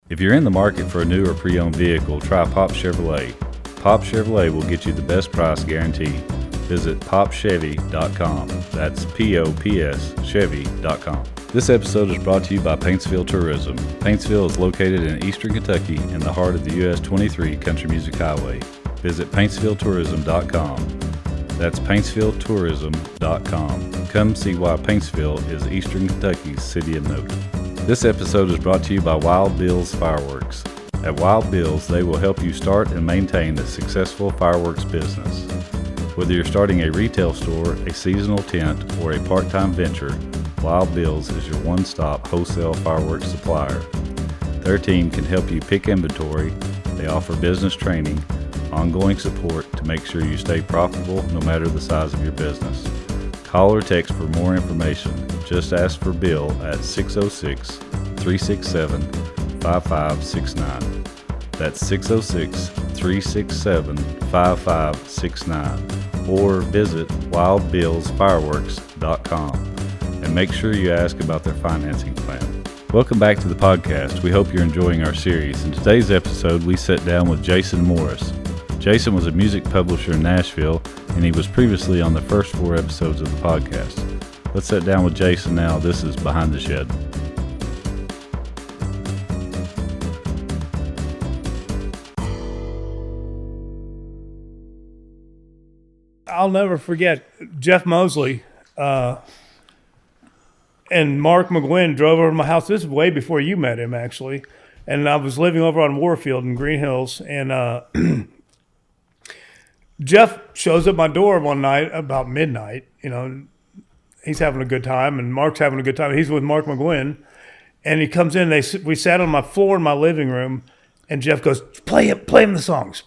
If you're in the market for a new or pre-owned vehicle, try Pop Chevrolet. Pop Chevrolet will get you the best price guaranteed. Visit popchevy.com. That's P-O-P-S Chevy.com. This episode is brought to you by Paintsville Tourism. Paintsville is located in eastern Kentucky in the heart of the US 23 Country Music Highway. Visit paintsvilletourism.com. That's paintsvilletourism.com. Come see why Paintsville is eastern Kentucky's city of note. This episode is brought to you by Wild Bill's Fireworks. At Wild Bill's, they will help you start and maintain a successful fireworks business. Whether you're starting a retail store, a seasonal tent, or a part-time venture, Wild Bill's is your one-stop wholesale fireworks supplier. Their team can help you pick inventory. They offer business training, ongoing support to make sure you stay profitable no matter the size of your business. Call or text for more information. Just ask for Bill at 606-367-5569. That's 606-367-5569. Or visit wildbillsfireworks.com and make sure you ask about their financing plan. Welcome back to the podcast. We hope you're enjoying our series. In today's episode, we sat down with Jason Morris. Jason was a music publisher in Nashville, and he was previously on the first 4 episodes of the podcast. Let's sit down with Jason now. This is Behind the Shed. I'll never forget Jeff Mosley and Mark McGuinn drove over to my house. This is way before you met him, actually. And I was living over on Warfield in Green Hills, and Jeff shows up my door one night about midnight. You know, he's having a good time, and Mark's having a good time. He's with Mark McGuinn, and he comes in. We sat on my floor in my living room, and Jeff goes, play him the songs.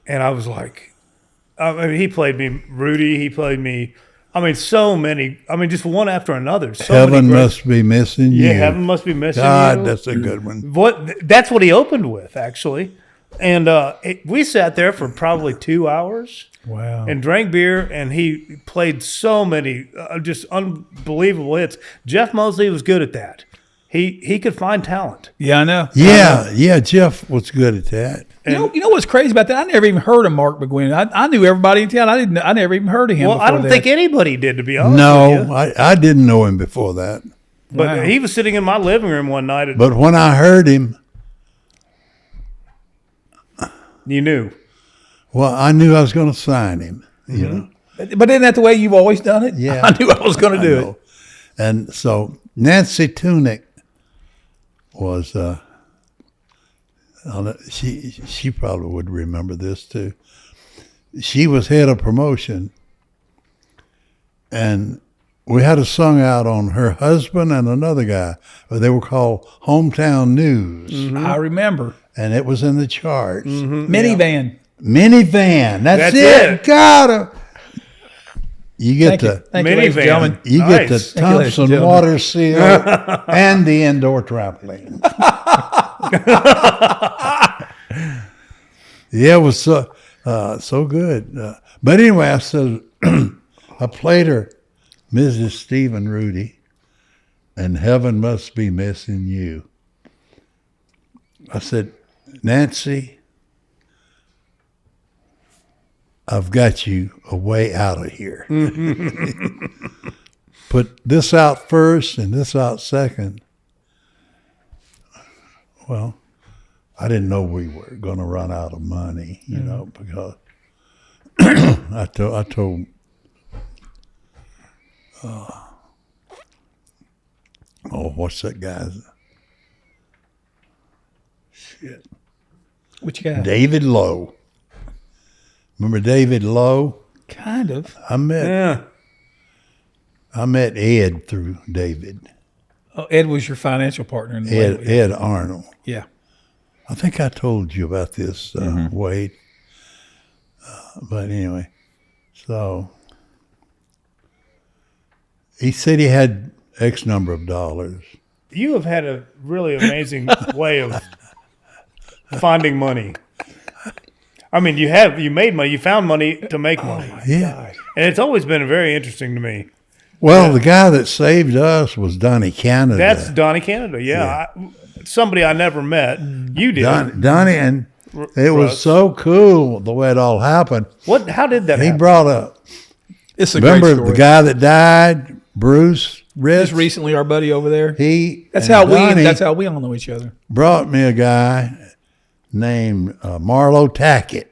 And I was like, he played me Rudy. He played me, so many. Just one after another. So Heaven Must Be Missing You. Yeah, Heaven Must Be Missing You. God, that's a good one. That's what he opened with, actually. And we sat there for probably 2 hours. Wow. And drank beer, and he played so many just unbelievable hits. Jeff Mosley was good at that. He could find talent. Yeah, I know. Yeah, Jeff was good at that. You know what's crazy about that? I never even heard of Mark McGuinn. I knew everybody in town. I never even heard of him. Well, I don't think anybody did, to be honest with you. I didn't know him before that. But Wow. he was sitting in my living room one night. But when I heard him, You knew. well, I knew I was going to sign him. You know. But isn't that the way you've always done it? Yeah. I knew I was going to do it. And so Nancy Tunick was she probably would remember this too. She was head of promotion, and we had a song out on her husband and another guy. They were called Hometown News. Mm-hmm. I remember. And it was in the charts. Mm-hmm. Minivan. Minivan. That's it. Got her. You get Thank you, ladies and gentlemen. You get the Thompson water seal and the indoor trampoline. Yeah, it was so good. But anyway, I said I played her Mrs. Stephen Rudy and Heaven Must Be Missing You. I said, Nancy, I've got you a way out of here. Put this out first and this out second. Well, I didn't know we were going to run out of money, you know, because I told what's that guy's? Shit. Which guy? David Lowe. Remember David Lowe? Kind of. I met Ed through David. Oh, Ed was your financial partner in the Ed Arnold. Yeah. I think I told you about this, Wade. But anyway, so he said he had X number of dollars. You have had a really amazing way of finding money. I mean, you made money. You found money to make money. Yeah. And it's always been very interesting to me. Well, the guy that saved us was Donnie Canada. That's Donnie Canada, yeah. somebody I never met. You did. Donnie, and it was Russ. so cool the way it all happened. How did that He happen? brought up, It's a great remember story. the guy that died, Bruce Ritz? Just recently, our buddy over there. That's That's how we all know each other. brought me a guy named Marlow Tackett.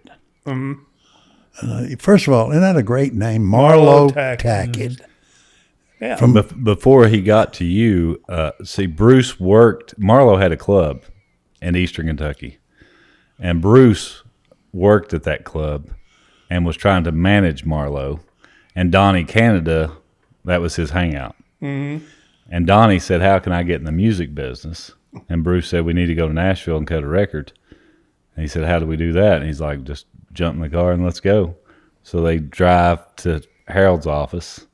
First of all, isn't that a great name? Marlow Tackett. Yeah. Before he got to you, see, Bruce worked. Marlow had a club in Eastern Kentucky, and Bruce worked at that club and was trying to manage Marlow. And Donnie Canada, that was his hangout. Mm-hmm. And Donnie said, "How can I get in the music business?" And Bruce said, "We need to go to Nashville and cut a record." And he said, "How do we do that?" And he's like, "Just jump in the car and let's go." So they drive to Harold's office,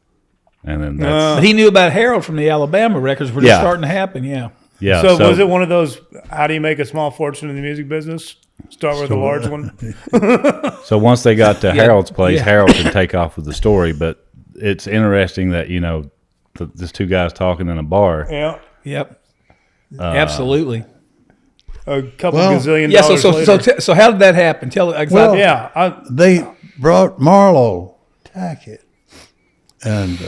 and then that's But he knew about Harold from the Alabama records were just starting to happen. Yeah. yeah. So was it one of those? How do you make a small fortune in the music business? Start with a large one. So once they got to Harold's place, yeah. Harold can take off with the story. But it's interesting that these two guys talking in a bar. Yeah. Yep. Absolutely. A couple Well, gazillion Yeah. dollars later. So how did that happen? Tell it. Well, Yeah. They brought Marlow Tackett, and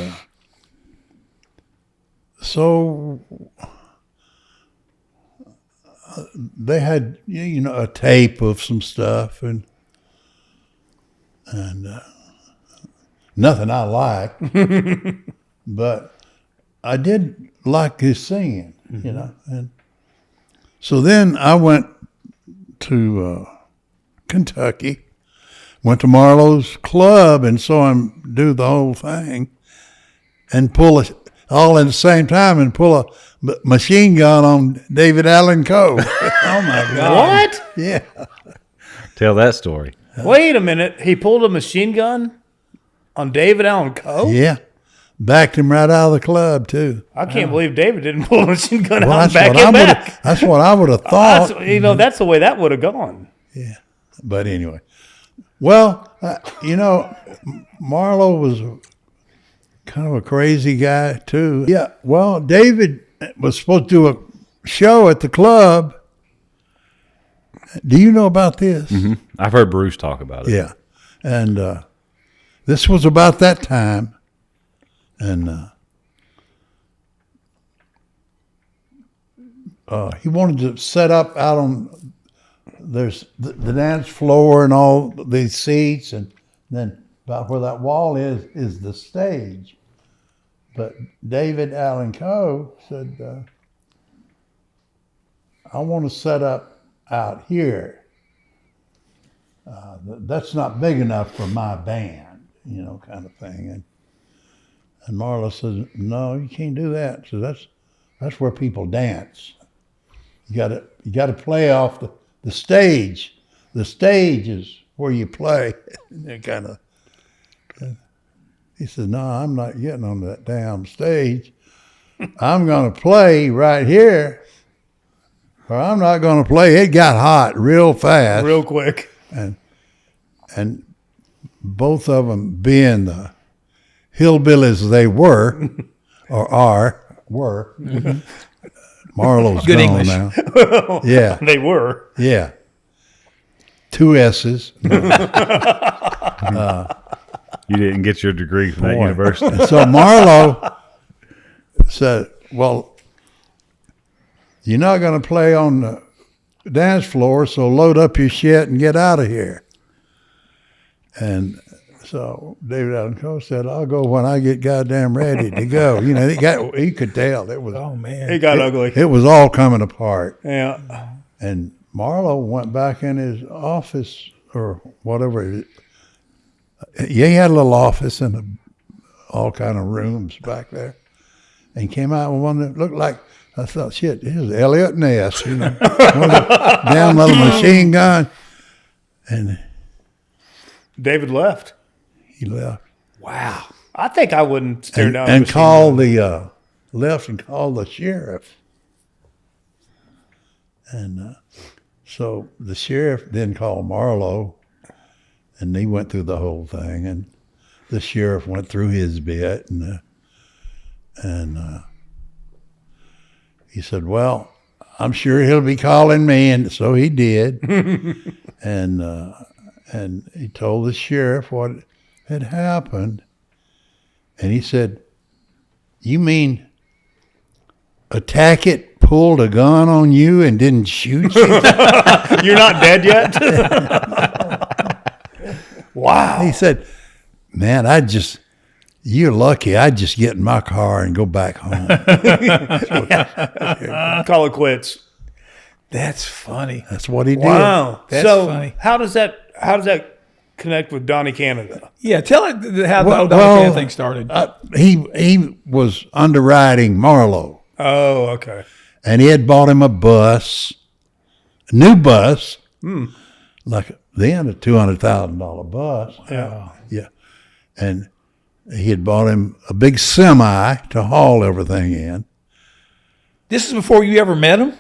so they had a tape of some stuff, and nothing I liked, but I did like his singing, and so then I went to Kentucky. Went to Marlow's club and saw him do the whole thing and pull it all at the same time and pull a machine gun on David Allen Coe. Oh my God. What? Yeah. Tell that story. Wait a minute. He pulled a machine gun on David Allen Coe? Yeah. Backed him right out of the club, too. I can't believe David didn't pull a machine gun Well, out and back him back. that's what I would have thought. That's the way that would have gone. Yeah. But anyway. Well, Marlow was kind of a crazy guy, too. Yeah. Well, David was supposed to do a show at the club. Do you know about this? Mm-hmm. I've heard Bruce talk about it. Yeah. And this was about that time. And he wanted to set up out on there's the dance floor and all these seats, and then about where that wall is the stage. But David Allen Coe said, I want to set up out here. That's not big enough for my band, kind of thing. And Marlow says, no, you can't do that. So that's where people dance. You got to play off the stage. The stage is where you play. He says, no, I'm not getting on that damn stage. I'm going to play right here, or I'm not going to play. It got hot real fast. Real quick. And both of them being the hillbillies they were, were. Marlow's Good gone English. now. Yeah. They were. Yeah. 2 S's. You didn't get your degree from that university. So Marlow said, well, you're not going to play on the dance floor, so load up your shit and get out of here. And so David Allen Coe said, I'll go when I get goddamn ready to go. He could tell. It was, Oh man. It got ugly. it was all coming apart. Yeah. And Marlow went back in his office or whatever. Yeah, he had a little office and all kind of rooms back there. And came out with one that looked like, I thought, shit, here's Elliot Ness, one of the damn little machine gun. And David left. he left. Wow. I think I wouldn't stare down. a And machine called gun. left and called the sheriff. And so the sheriff then called Marlow, and he went through the whole thing. And the sheriff went through his bit, and he said, well, I'm sure he'll be calling me, and so he did. and he told the sheriff what had happened, and he said, "You mean a Tackett pulled a gun on you and didn't shoot you?" You're not dead yet? Wow. He said, "Man, you're lucky. I'd just get in my car and go back home." Call it quits. That's funny. That's what he did. Wow. That's so funny. how does that connect with Donnie Canada? Yeah, tell it how the Well, whole thing started. He was underwriting Marlow, Oh, okay. and he had bought him a new bus, like then a $200,000 bus. Yeah. Yeah, and he had bought him a big semi to haul everything in. This is before you ever met him?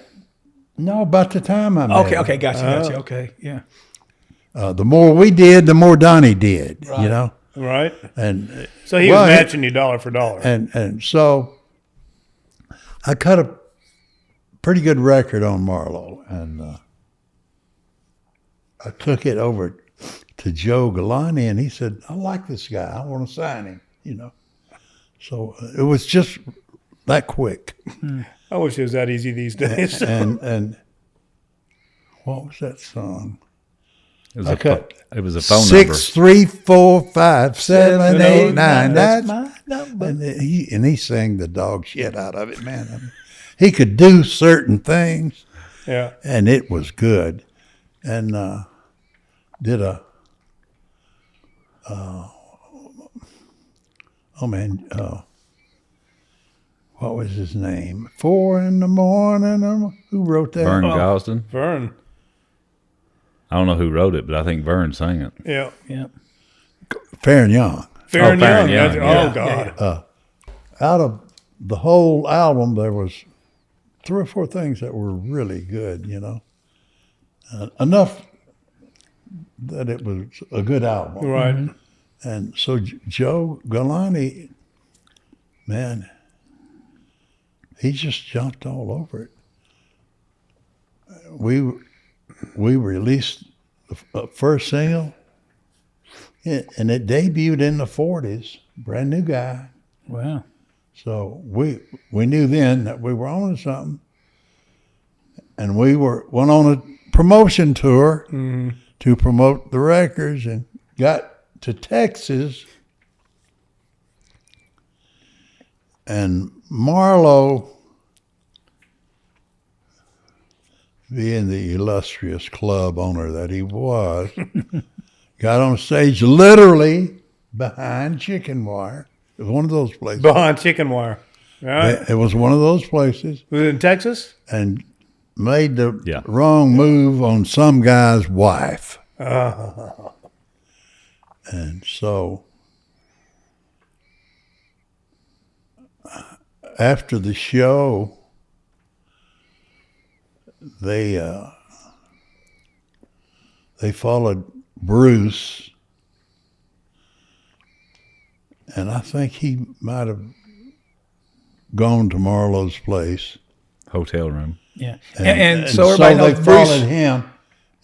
No, about the time I met him. Okay, gotcha. Okay, yeah. The more we did, the more Donnie did. You know, Right. and So he was matching you dollar for dollar. and so I cut a pretty good record on Marlow, and I took it over to Joe Galani, and he said, "I like this guy. I want to sign him." You know, so it was just that quick. I wish it was that easy these days. And what was that song? It was, I cut it was a phone 6345789. That's my number. and he sang the dog shit out of it, man. I mean, he could do certain things, Yeah. and it was good. And did a what was his name? 4 a.m. Who wrote that? Vern Gosden. Vern. I don't know who wrote it, but I think Vern sang it. Yeah. Yeah. Fair and Young. Fair and Fair Young. and Young, That's- yeah. Oh, God. Out of the whole album, there was 3 or 4 things that were really good, you know. Enough that it was a good album. Right. And so Joe Galani, man, he just jumped all over it. We released the first single, and it debuted in the 40s. Brand new guy. Wow. So we knew then that we were on to something, and we went on a promotion tour to promote the records, and got to Texas, and Marlow, being the illustrious club owner that he was, got on stage literally behind chicken wire. It was one of those places. Behind chicken wire. Right. It was one of those places, Was it in Texas? and made the wrong move on some guy's wife. And so after the show, they followed Bruce, and I think he might have gone to Marlow's place. Hotel room. Yeah. And so everybody they knows followed Bruce. him,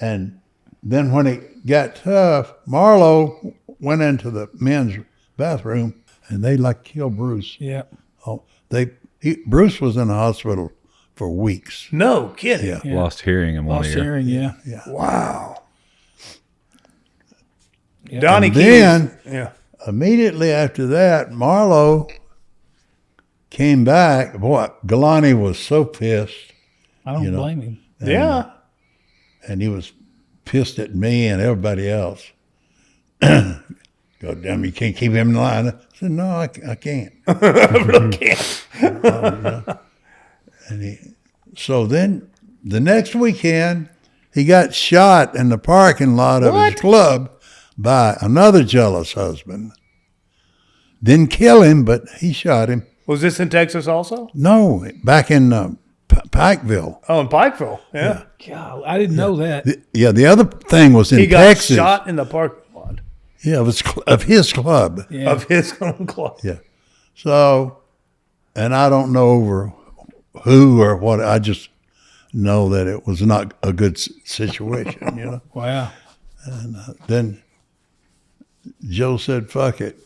and then when it got tough, Marlow went into the men's bathroom, and they killed Bruce. Yeah. Oh, Bruce was in the hospital for weeks. No kidding. Yeah. Yeah. Lost hearing in one Lost ear. hearing, yeah. Wow. Yeah. Donnie And then Keys. Yeah. immediately after that, Marlow came back. Boy, Galani was so pissed, I don't you know. blame him. Yeah. and he was pissed at me and everybody else. God damn, you can't keep him in line. I said, no, I can't. So then the next weekend, he got shot in the parking lot of his club by another jealous husband. Didn't kill him, but he shot him. Was this in Texas also? No, back in Pikeville. Oh, in Pikeville. Yeah. God, I didn't know that. The other thing was in He got Texas. shot in the parking lot Yeah, of his club. Yeah. of his own club. Yeah. So, and I don't know over who or what. I just know that it was not a good situation, Wow. Then Joe said, "Fuck it."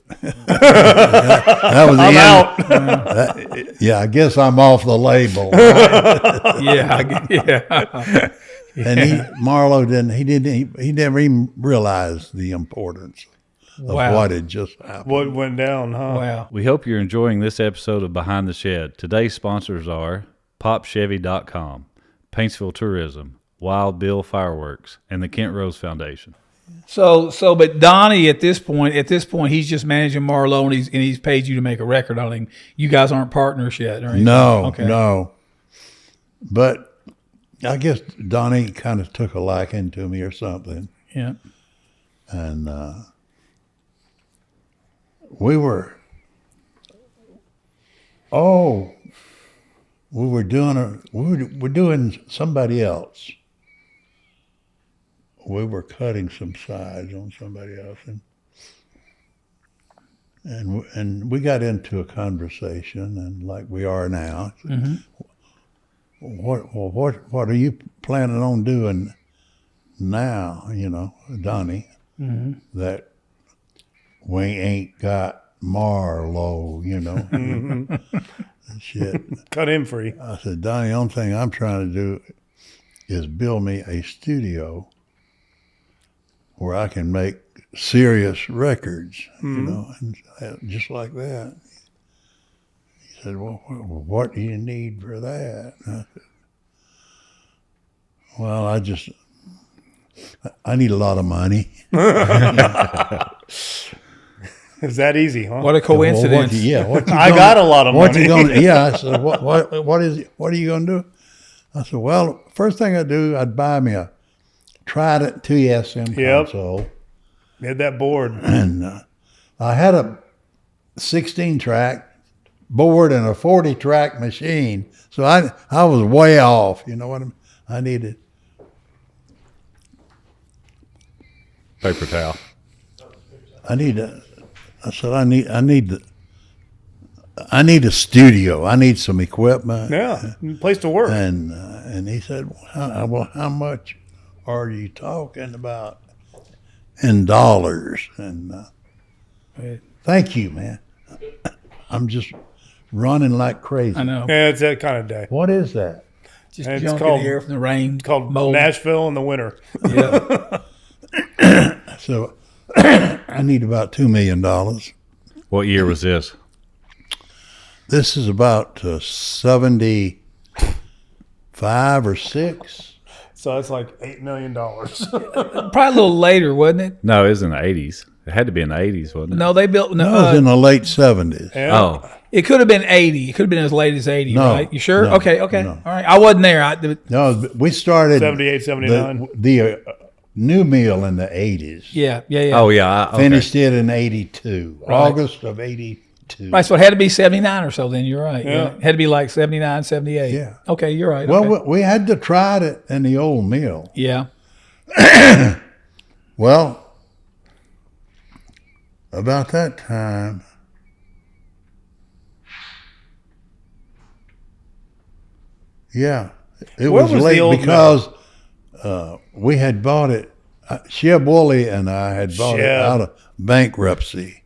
that was the I'm end. out. Yeah, I guess I'm off the label. Right? Yeah. And Marlow he never even realized the importance of Wow. what had just happened. What went down, huh? Wow. We hope you're enjoying this episode of Behind the Shed. Today's sponsors are PopChevy.com, Paintsville Tourism, Wild Bill Fireworks, and the Kent Rose Foundation. But Donnie at this point, he's just managing Marlow, and he's paid you to make a record on him. You guys aren't partners yet, or anything? No. But I guess Donnie kind of took a liking to me or something. Yeah. And we're doing somebody else. We were cutting some sides on somebody else, and we got into a conversation, and like we are now. Mm-hmm. What are you planning on doing now? Donnie, Mm-hmm. that we ain't got Marlow, Mm-hmm. Shit. Cut him free. I said, Donnie, the only thing I'm trying to do is build me a studio where I can make serious records, and just like that. He said, well, what do you need for that? And I said, well, I need a lot of money. It's that easy, huh? What a coincidence. I got a lot of what money. You gonna, yeah, I said, what are you going to do? I said, well, first thing I'd do, I'd buy me a Trident 2SM console. Had that board. And I had a 16-track board and a 40-track machine. So I was way off. You know what I needed? Paper towel. I need a studio. I need some equipment. Yeah, place to work. And he said, well, how much are you talking about in dollars? And thank you, man. I'm just running like crazy. I know. Yeah, it's that kind of day. What is that? Just It's junk called- in the air from the rain. It's called mold. Nashville in the winter. Yeah. So I need about $2 million. What year was this? This is about 75 or 6. So it's like $8 million. Probably a little later, wasn't it? No, it was in the 80s. It had to be in the 80s, wasn't it? No, they built. No, it was in the late 70s. Yeah. Oh, It could have been 80. It could have been as late as 80, No, right? You sure? no, Okay. no. All right. I wasn't there. No, we started 78, 79. the new mill in the 80s. Yeah. oh yeah. Okay. Finished it in 82, Right. August of 82. Right, so it had to be 79 or so then. You're right. Yeah. It had to be like 79, 78. Yeah. Okay, you're right. Well, okay. we had to try it in the old mill. Yeah. Well, about that time, yeah, it Where was was the late old because we had bought it. Sheb Woolley and I had bought it Sheb. out of bankruptcy,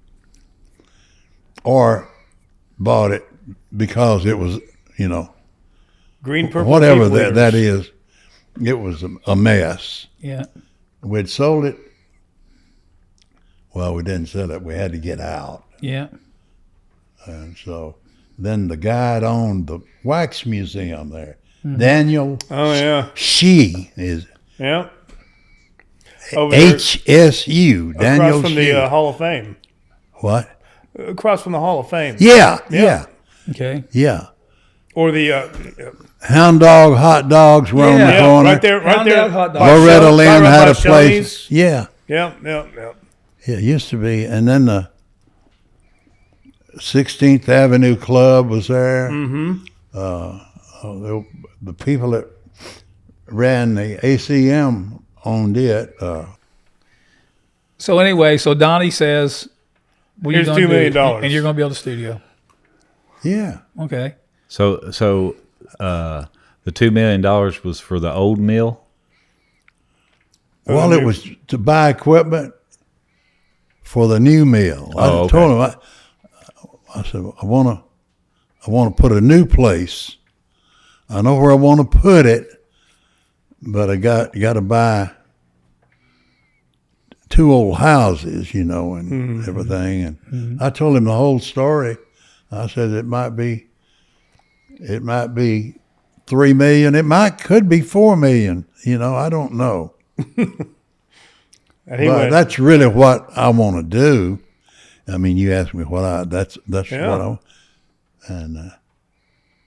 or bought it because it was, Green, purple, whatever pink leaders. that is. It was a mess. Yeah. We'd sold it. Well, we didn't sell it. We had to get out. Yeah. And so then the guy that owned the wax museum there, Daniel Oh, yeah. She is Yeah. Over there, HSU. Daniel across from Shee. the Hall of Fame. What? Across from the Hall of Fame. Yeah. Okay. Or the Hound dog, hot dogs were on the Yeah, corner. right there, right Hound there. dog, hot dog. by Loretta Shel- Lynn right had by a place. Shelley's. Yeah. Yeah. It used to be. And then the 16th Avenue Club was there. Mm-hmm. The people that ran the ACM owned it. So anyway, Donnie says, what are you Here's gonna $2 million. do? And you're going to build a studio. Yeah. Okay. So The $2 million was for the old mill? Well, it was to buy equipment for the new mill. I told him, I said, I want to put a new place. I know where I want to put it, but I got to buy 2 old houses, and everything. And I told him the whole story. I said it might be $3 million. Could be $4 million. I don't know. But that's really what I want to do. I mean, you asked me that's what I. And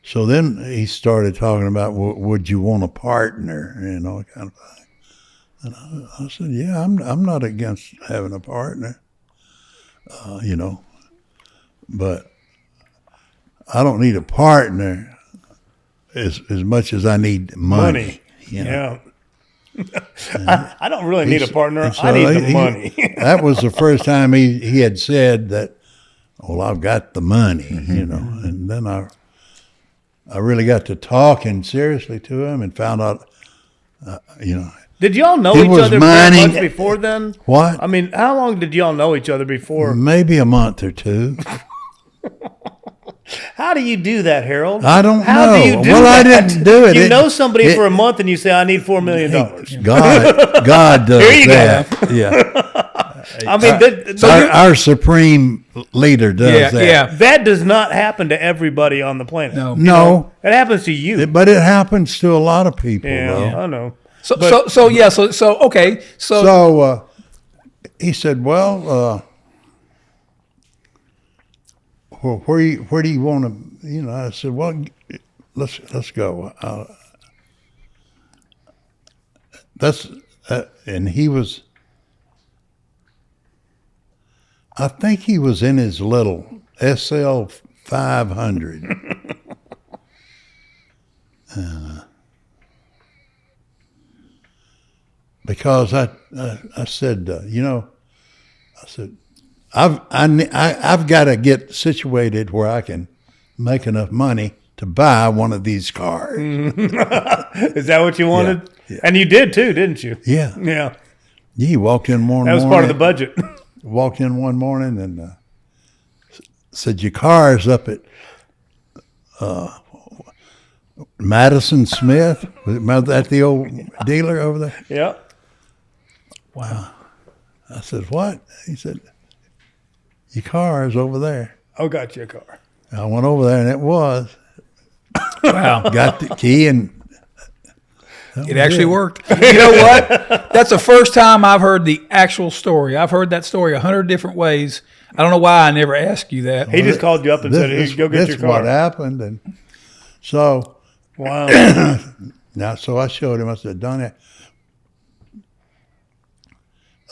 so then he started talking about, would you want a partner, kind of thing. And I said, yeah, I'm not against having a partner, but I don't need a partner as much as I need money. Yeah. I don't really need a partner. I need the money. That was the first time he had said that, well, I've got the money, and then I really got to talking seriously to him and found out, Did y'all know each other much before then? What? I mean, how long did y'all know each other before? Maybe a month or 2. How do you do that, Harold? I don't know. How do you do that? I didn't do it. You know somebody for a month and you say, I need $4 million. God does There you that. go. Yeah. I mean, our supreme leader does that. Yeah. That does not happen to everybody on the planet. No. It happens to you. But it happens to a lot of people, though. I know. So he said, well, where do you want to, I said, well, let's go. And he was, I think he was in his little SL 500. Because I said, I've got to get situated where I can make enough money to buy one of these cars. Is that what you wanted? Yeah. And you did too, didn't you? Yeah. Yeah. He walked in one morning. That was part of the budget. Walked in one morning and said, your car's up at Madison Smith. Was that the old dealer over there? Yeah. Wow. I said, what? He said, your car is over there. Oh, got you a car. I went over there and it was. Wow. Got the key and it actually worked. You know what? That's the first time I've heard the actual story. I've heard that story 100 different ways. I don't know why I never asked you that. He just called you up and said, hey, go get your car. That's what happened. And so, wow. Now, so I showed him, I said, Donnie,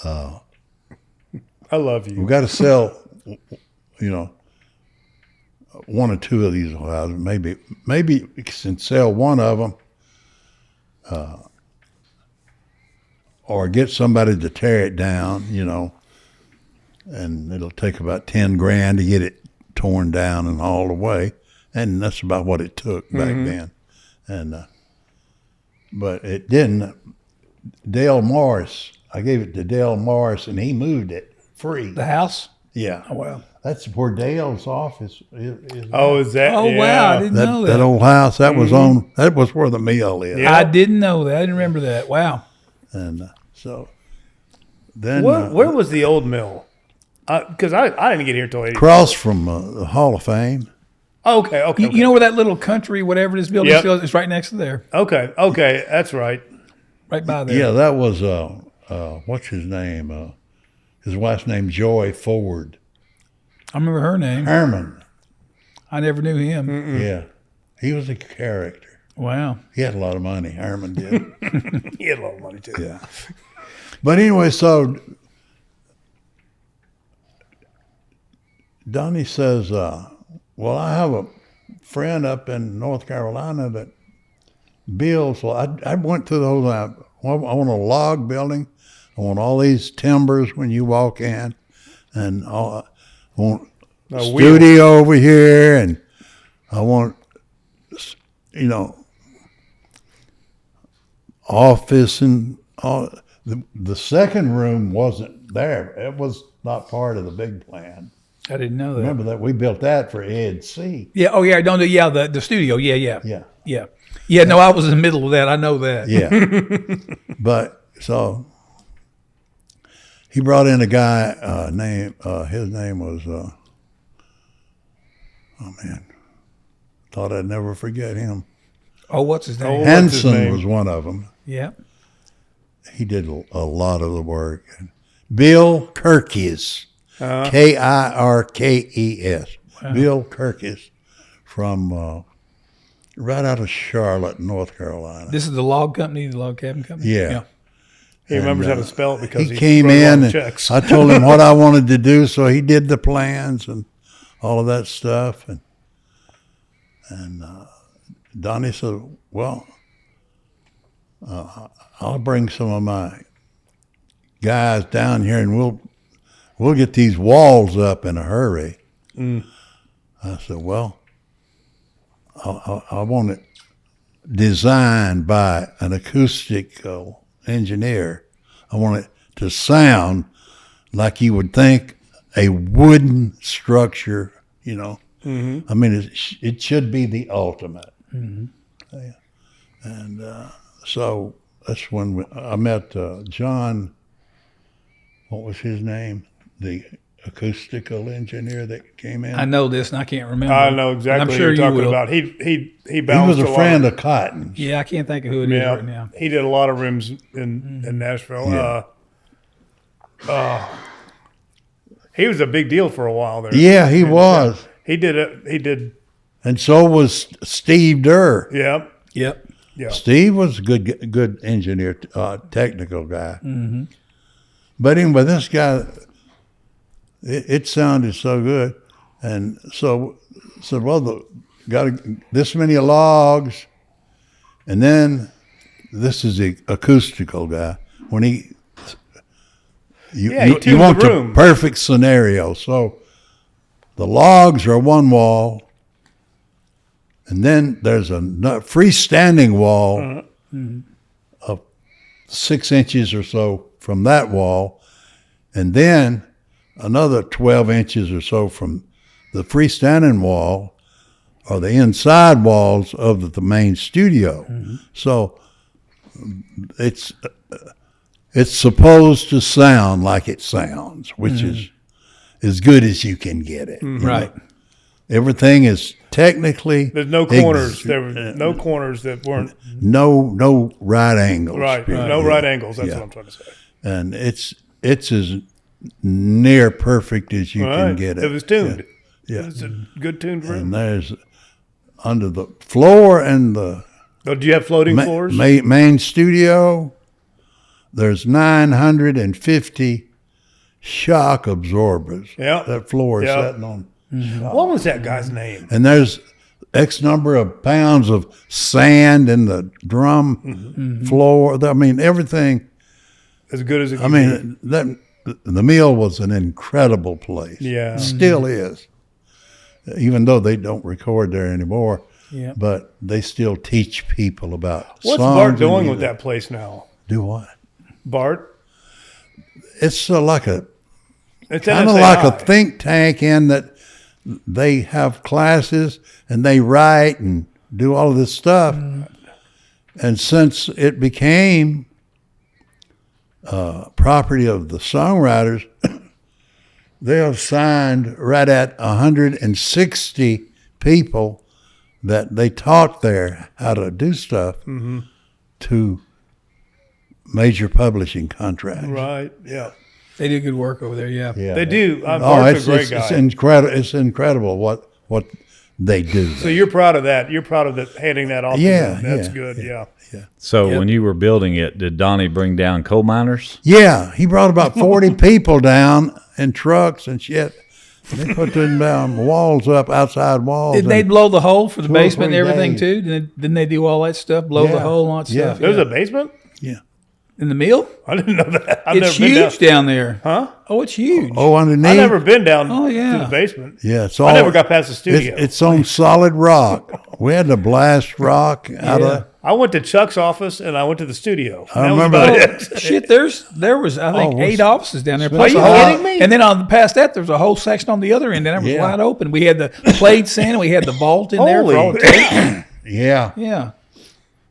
I love you. we've got to sell, one or two of these houses. Maybe we can sell one of them, or get somebody to tear it down, and it'll take about 10 grand to get it torn down and hauled away. And that's about what it took back then. And, but it didn't. Dale Morris, I gave it to Dale Morris and he moved it free. The house? Yeah. Oh, wow. That's where Dale's office is. Oh, is that? Oh, yeah. wow. I didn't know that. That old house, that was where the mill is. Yeah. I didn't know that. I didn't remember that. Wow. And so then. Where was the old mill? Because I didn't get here till 80. Across from the Hall of Fame. Oh, okay. You know where that little country, whatever this building Yep. is, it's right next to there. Okay, that's right. Right by there. Yeah, that was, what's his name? His wife's name, Joy Ford. I remember her name. Herman. I never knew him. Yeah. He was a character. Wow. He had a lot of money. Herman did. He had a lot of money too. Yeah. But anyway, so Donnie says, well, I have a friend up in North Carolina that builds. Well, I went through the whole thing. I want a log building. I want all these timbers when you walk in. And I want a studio over here. And I want, office and all. The second room wasn't there. It was not part of the big plan. I didn't know that. Remember that we built that for Ed C. Yeah. Oh, yeah. No, yeah. The studio. Yeah. Yeah. Yeah. No, I was in the middle of that. I know that. Yeah. But so he brought in a guy his name was thought I'd never forget him. Oh, what's his name? Hanson was one of them. Yeah. He did a lot of the work. Bill Kirkes, Kirkes. Wow. Bill Kirkes from right out of Charlotte, North Carolina. This is the log company, the log cabin company? Yeah. He remembers how to spell it because he came wrote in all the and checks. I told him what I wanted to do, so he did the plans and all of that stuff. And Donnie said, well, I'll bring some of my guys down here and we'll get these walls up in a hurry. I said, well, I want it designed by an acoustical engineer. I want it to sound like you would think a wooden structure, you know. I mean, it should be the ultimate. And so that's when I met John, what was his name? The acoustical engineer that came in. I know this and I can't remember. I know exactly I'm what sure you're you talking will. about. He He bounced was a lot friend of, of Cotton's. Yeah, I can't think of who it is right now. He did a lot of rooms in Nashville. Yeah. He was a big deal for a while there. Yeah, he was. He did it. He did. And so was Steve Durr. Yeah. Yep. Yeah. Steve was a good engineer, technical guy. But anyway, this guy, it sounded so good. And so said, well, got this many logs. And then this is the acoustical guy. When he you tuned want the the room. perfect scenario. So the logs are one wall. And then there's a freestanding wall of 6 inches or so from that wall, and then another 12 inches or so from the freestanding wall are the inside walls of the main studio. So it's supposed to sound like it sounds, which is as good as you can get it. Right. Everything is technically. There's no corners. There were no corners that weren't. No right angles. Right. No right angles. That's what I'm trying to say. And it's as near perfect as you can get it. It was tuned. Yeah. It was a good tuned room. And there's under the floor and the Oh, do you have floating floors? main studio, there's 950 shock absorbers. Yeah. That floor is Yeah. sitting on. What was that guy's name? And there's X number of pounds of sand in the drum floor. I mean, everything. As good as it could I mean, the mill was an incredible place. Yeah. Still is. Even though they don't record there anymore. Yeah. But they still teach people about What's songs Bart and doing with music. that place now? Do what? Bart? It's like a It's kind of NSAI. like a think tank in that they have classes and they write and do all of this stuff. And since it became property of the songwriters, they have signed right at 160 people that they taught there how to do stuff to major publishing contracts. Right. Yeah. They do good work over there, yeah. Yeah. They do. Bart's a great guy. It's incredible. It's incredible what they do. So you're proud of that. You're proud of handing that off. Yeah, to them. That's yeah, good. Yeah. So when you were building it, did Donnie bring down coal miners? Yeah, he brought about 40 people down in trucks and shit. They put them down walls up, outside walls. Did they blow the hole for the 2 or basement and 3 everything days. too? Didn't they do all that stuff? Blow the Yeah. hole and all that Yeah. stuff? There's a basement? Yeah. In the mill? I didn't know that. It's huge down there. Huh? Oh, it's huge. Oh, underneath. I've never been down Oh, yeah. to the basement. Yeah, it's all. I never got past the studio. It's on solid rock. We had to blast rock out of. I went to Chuck's office and I went to the studio. I That was remember about that. it. Shit, there was I think 8 offices down there. Are you a whole- kidding me? And then past that, there's a whole section on the other end, and that was Yeah. wide open. We had the plates in, we had the vault in there for all the tape. Yeah, Yeah.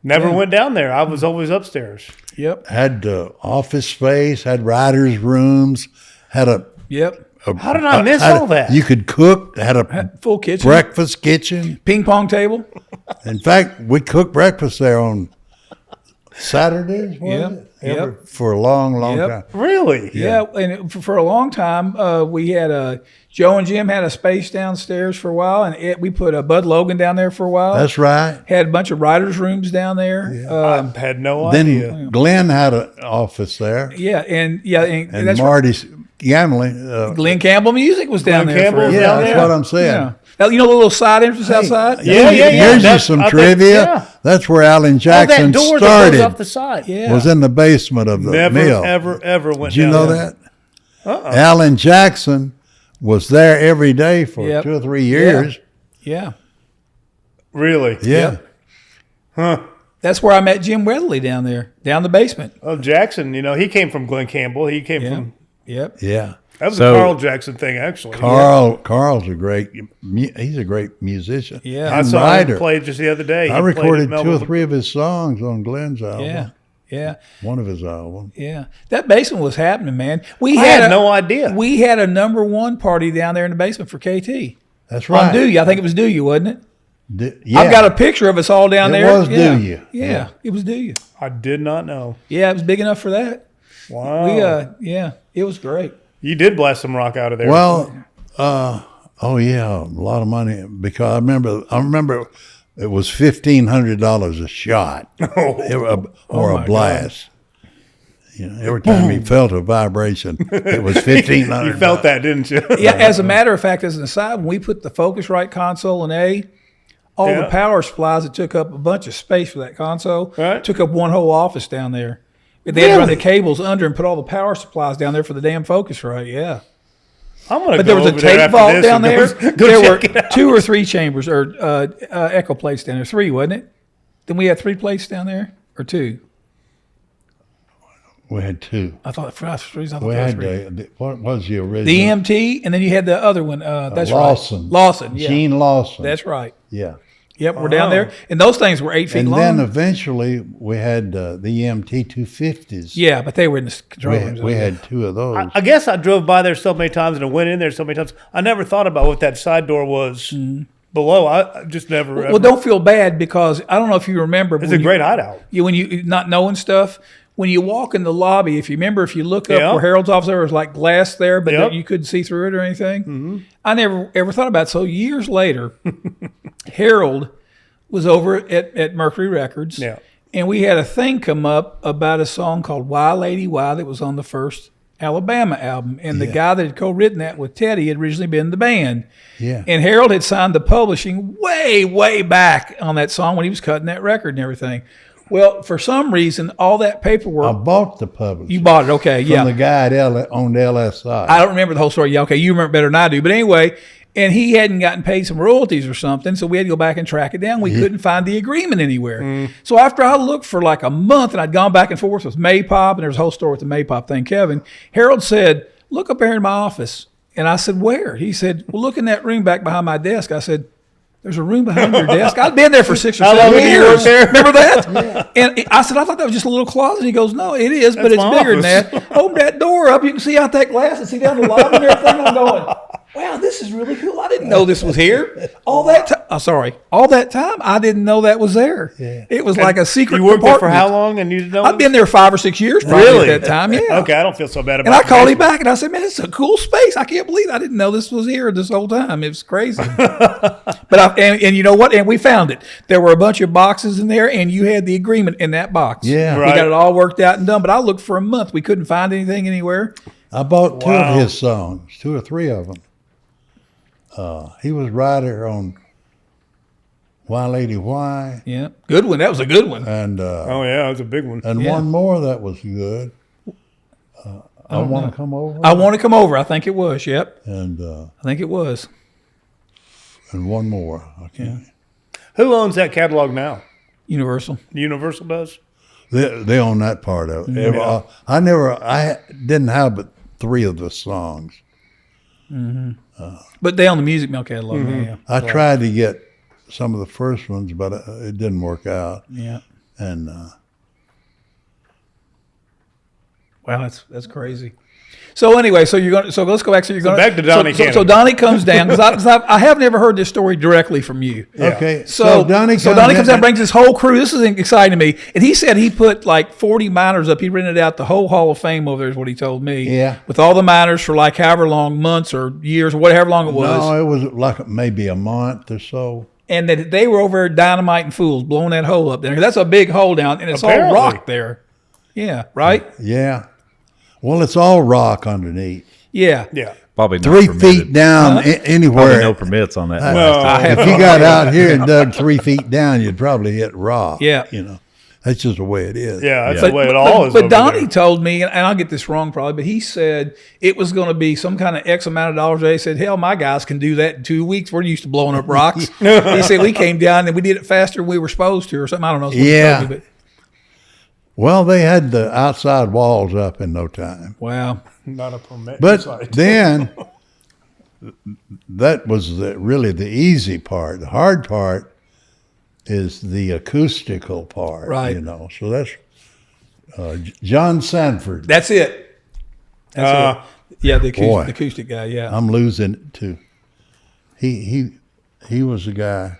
Never went down there. I was always upstairs. Yep. had office space, had writers' rooms, had a. Yep. How did I miss had all that? You could cook. Had a Full kitchen. breakfast kitchen. Ping pong table. In fact, we cooked breakfast there on Saturdays. Was Yep, it? yep. For a long, long Yep. time. Really? Yeah, and for a long time, we had Joe and Jim had a space downstairs for a while, and we put a Bud Logan down there for a while. That's right. Had a bunch of writers' rooms down there. I had no idea. Then Glenn had an office there, and and that's Marty's gambling. Glenn Campbell Music was down Glenn there. Campbell for was Yeah, down that's there? what I'm saying. Yeah. Now, you know the little side entrance outside? Yeah, yeah. Here's you That's- some I think- trivia. yeah. That's where Alan Oh, Jackson that door that started. goes off the side. Yeah. Was in the basement of the Never, mill. ever went Did you down know there. that? Alan Jackson was there every day for Yep. 2 or 3 years. Yeah. Really? Yeah. That's where I met Jim Weatherly down there, down the basement. Oh, Jackson, he came from Glenn Campbell. He came Yeah. from, Yep. Yeah. that was So- a Carl Jackson thing, actually. Carl's he's a great musician. Yeah. I And saw writer. him play just the other day. I He played recorded at 2 or Melbourne. 3 of his songs on Glenn's album. Yeah. Yeah. One of his albums. Yeah. That basement was happening, man. We I had had no idea. We had a #1 party down there in the basement for KT. That's right. On Do You. I think it was Do You, wasn't it? Yeah. I've got a picture of us all down It there. was yeah. Do You. Yeah. Yeah. It was Do You. I did not know. Yeah, it was big enough for that. Wow. Yeah, it was great. You did blast some rock out of there. Well, oh yeah, a lot of money because I remember it was $1,500 a shot or a blast. Every time he felt a vibration, it was $1,500. you felt that, didn't you? Yeah, as a matter of fact, as an aside, when we put the Focusrite console in A, all the Yeah. power supplies that took up a bunch of space for that console Right. took up one whole office down there. They had to run the cables under and put all the power supplies down there for the damn Focusrite. Yeah. I'm gonna. But go there was a over there tape after vault this down and there. Go There were check it out. 2 or 3 chambers or echo plates down there. 3, wasn't it? Then we had 3 plates down there or 2. We had 2. I thought for us reason I thought We there was had 3. what was the original? The EMT, and then you had the other one. That's Lawson. right. Lawson. Yeah. Gene Lawson. That's right. Yeah. Yep, we're down there, and those things were 8 feet And long. then eventually we had the EMT 250s. Yeah, but they were in the control rooms. We had 2 of those. I guess I drove by there so many times and I went in there so many times. I never thought about what that side door was below. I just never. Well, don't feel bad because I don't know if you remember. It's a great hideout. When you not knowing stuff, when you walk in the lobby, if you remember, if you look up Yeah. where Harold's office, there was like glass there, but Yep. you couldn't see through it or anything. I never ever thought about it. So years later, Harold was over at Mercury Records. Yeah. And we had a thing come up about a song called Why Lady Why that was on the first Alabama album. And the guy that had co-written that with Teddy had originally been in the band. Yeah. And Harold had signed the publishing way, way back on that song when he was cutting that record and everything. Well, for some reason, all that I paperwork, bought the publisher. you bought it. Okay, from yeah. the guy at owned LSI. I don't remember the whole story. Yeah, okay, you remember better than I do. But anyway, and he hadn't gotten paid some royalties or something, so we had to go back and track it down. We couldn't find the agreement anywhere. So after I looked for like a month, and I'd gone back and forth with Maypop, and there was a whole story with the Maypop thing, Kevin, Harold said, look up there in my office. And I said, where? He said, well, look in that room back behind my desk. I said, there's a room behind your desk. I'd been there for 6 or How 7 long did you work years. there? Remember that? And I said, I thought that was just a little closet. He goes, no, it is, but That's it's my bigger than office. that. Open that door up. You can see out that glass and see down the lobby and everything. I'm going, wow, this is really cool. I didn't know this was here. All that time, all that time, I didn't know that was there. Yeah. It was like a secret You worked there for compartment. how long? And you didn't know? I'd been there 5 or 6 years probably Really? at that time, yeah. Okay, I don't feel so bad about And I it. called him back and I said, man, it's a cool space. I can't believe I didn't know this was here this whole time. It was crazy. But and you know what? And we found it. There were a bunch of boxes in there and you had the agreement in that box. Yeah. We Right. got it all worked out and done. But I looked for a month. We couldn't find anything anywhere. I bought 2 Wow. of his songs, 2 or 3 of them. He was writer on Why Lady Why, Yeah, good one. That was a good one. and Oh yeah, it was a big one. and Yeah. one more that was good. I want to come over. I Want to Come Over. I think it was. Yep, and I think it was. one more. I can't. Who owns that catalog now? Universal. Universal does. They own that part of it. Yeah. I didn't have but 3 of the songs. But they own the Music Mill catalog now. Yeah. I tried to get some of the first ones, but it didn't work out. Yeah. And Wow, that's crazy. So anyway, so let's go back. So you're going back to Donnie Canada. So Donnie comes down because I have never heard this story directly from you. okay, So Donnie comes down and brings his whole crew. This is exciting to me. And he said he put like 40 miners up. He rented out the whole Hall of Fame over there is what he told me. Yeah. With all the miners for like however long, months or years or whatever long it was. No, it was like maybe a month or so. And that they were over there dynamite and fools blowing that hole up there. That's a big hole down and it's Apparently. all rock there. Yeah, right? Yeah. Well, it's all rock underneath. Yeah. Yeah. Probably no 3 permitted. feet down Probably anywhere. no permits on that. If you got out here and dug 3 feet down, you'd probably hit rock. Yeah. You know, that's just the way it is. Yeah, that's Yeah. the way it all is. But over Donnie there. told me, and I'll get this wrong probably, but he said it was going to be some kind of X amount of dollars. He said, hell, my guys can do that in 2 weeks. We're used to blowing up rocks. He said we came down and we did it faster than we were supposed to or something. I don't know. It's what he Yeah. told me, Well, they had the outside walls up in no time. but wow. Not a permit. But site. then that was really the easy part. The hard part is the acoustical part, Right. You know. So that's John Sanford. That's it. That's it. Yeah, the Boy. acoustic guy, yeah. I'm losing it too. He was a guy.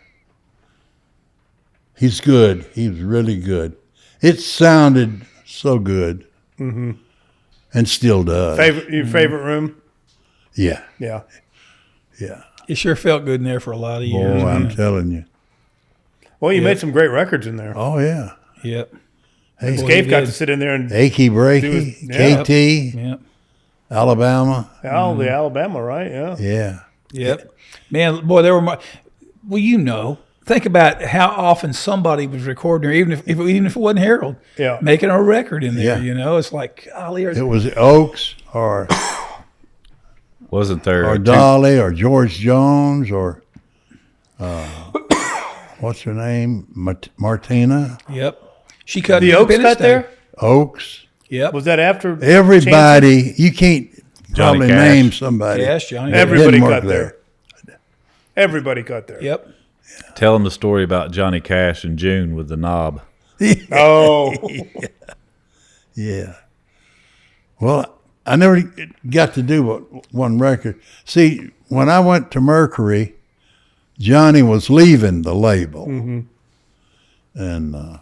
He's good. He was really good. It sounded so good, and still does. Your favorite room? Yeah, Yeah. yeah. It sure felt good in there for a lot of Boy, years. I'm telling you. Well, you made some great records in there. Oh yeah. Yep. Hey, Boy, Gabe he got did. to sit in there and Achy Breaky, Yeah. KT, Yep. Alabama. the Alabama, right? Yeah. Yeah. Yep. Man, boy, there were well, you know, think about how often somebody was recording, or even if it wasn't Harold, Yeah. making a record in there. Yeah. You know, it's like, golly, It was Oaks or Wasn't there? or two- Dolly or George Jones or what's her name? Martina Yep. She cut The Oaks Independence cut Day. there? Oaks. Yep. Was that after Everybody, you can't Johnny probably Cash. name somebody. Yes, Johnny. that Everybody didn't work cut there. Everybody cut there. Yep. Tell them the story about Johnny Cash in June with the knob. Oh, Yeah. Well, I never got to do one record. See, when I went to Mercury, Johnny was leaving the label, and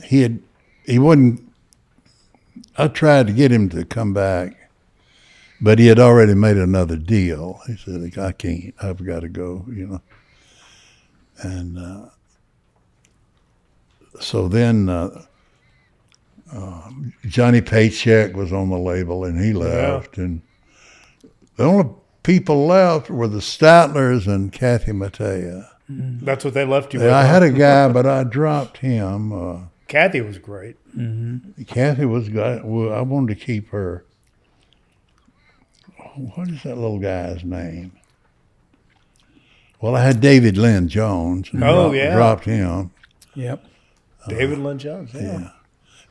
he wouldn't. I tried to get him to come back, but he had already made another deal. He said, "I can't. I've got to go." You know, and so then. Johnny Paycheck was on the label, and he left. And the only people left were the Statlers and Kathy Mattea. that's what they left you with. I had a guy, but I dropped him. Kathy was great. Kathy was good. Well, I wanted to keep her. What is that little guy's name? Well, I had David Lynn Jones. And dropped him. Yep. David Lynn Jones. Yeah.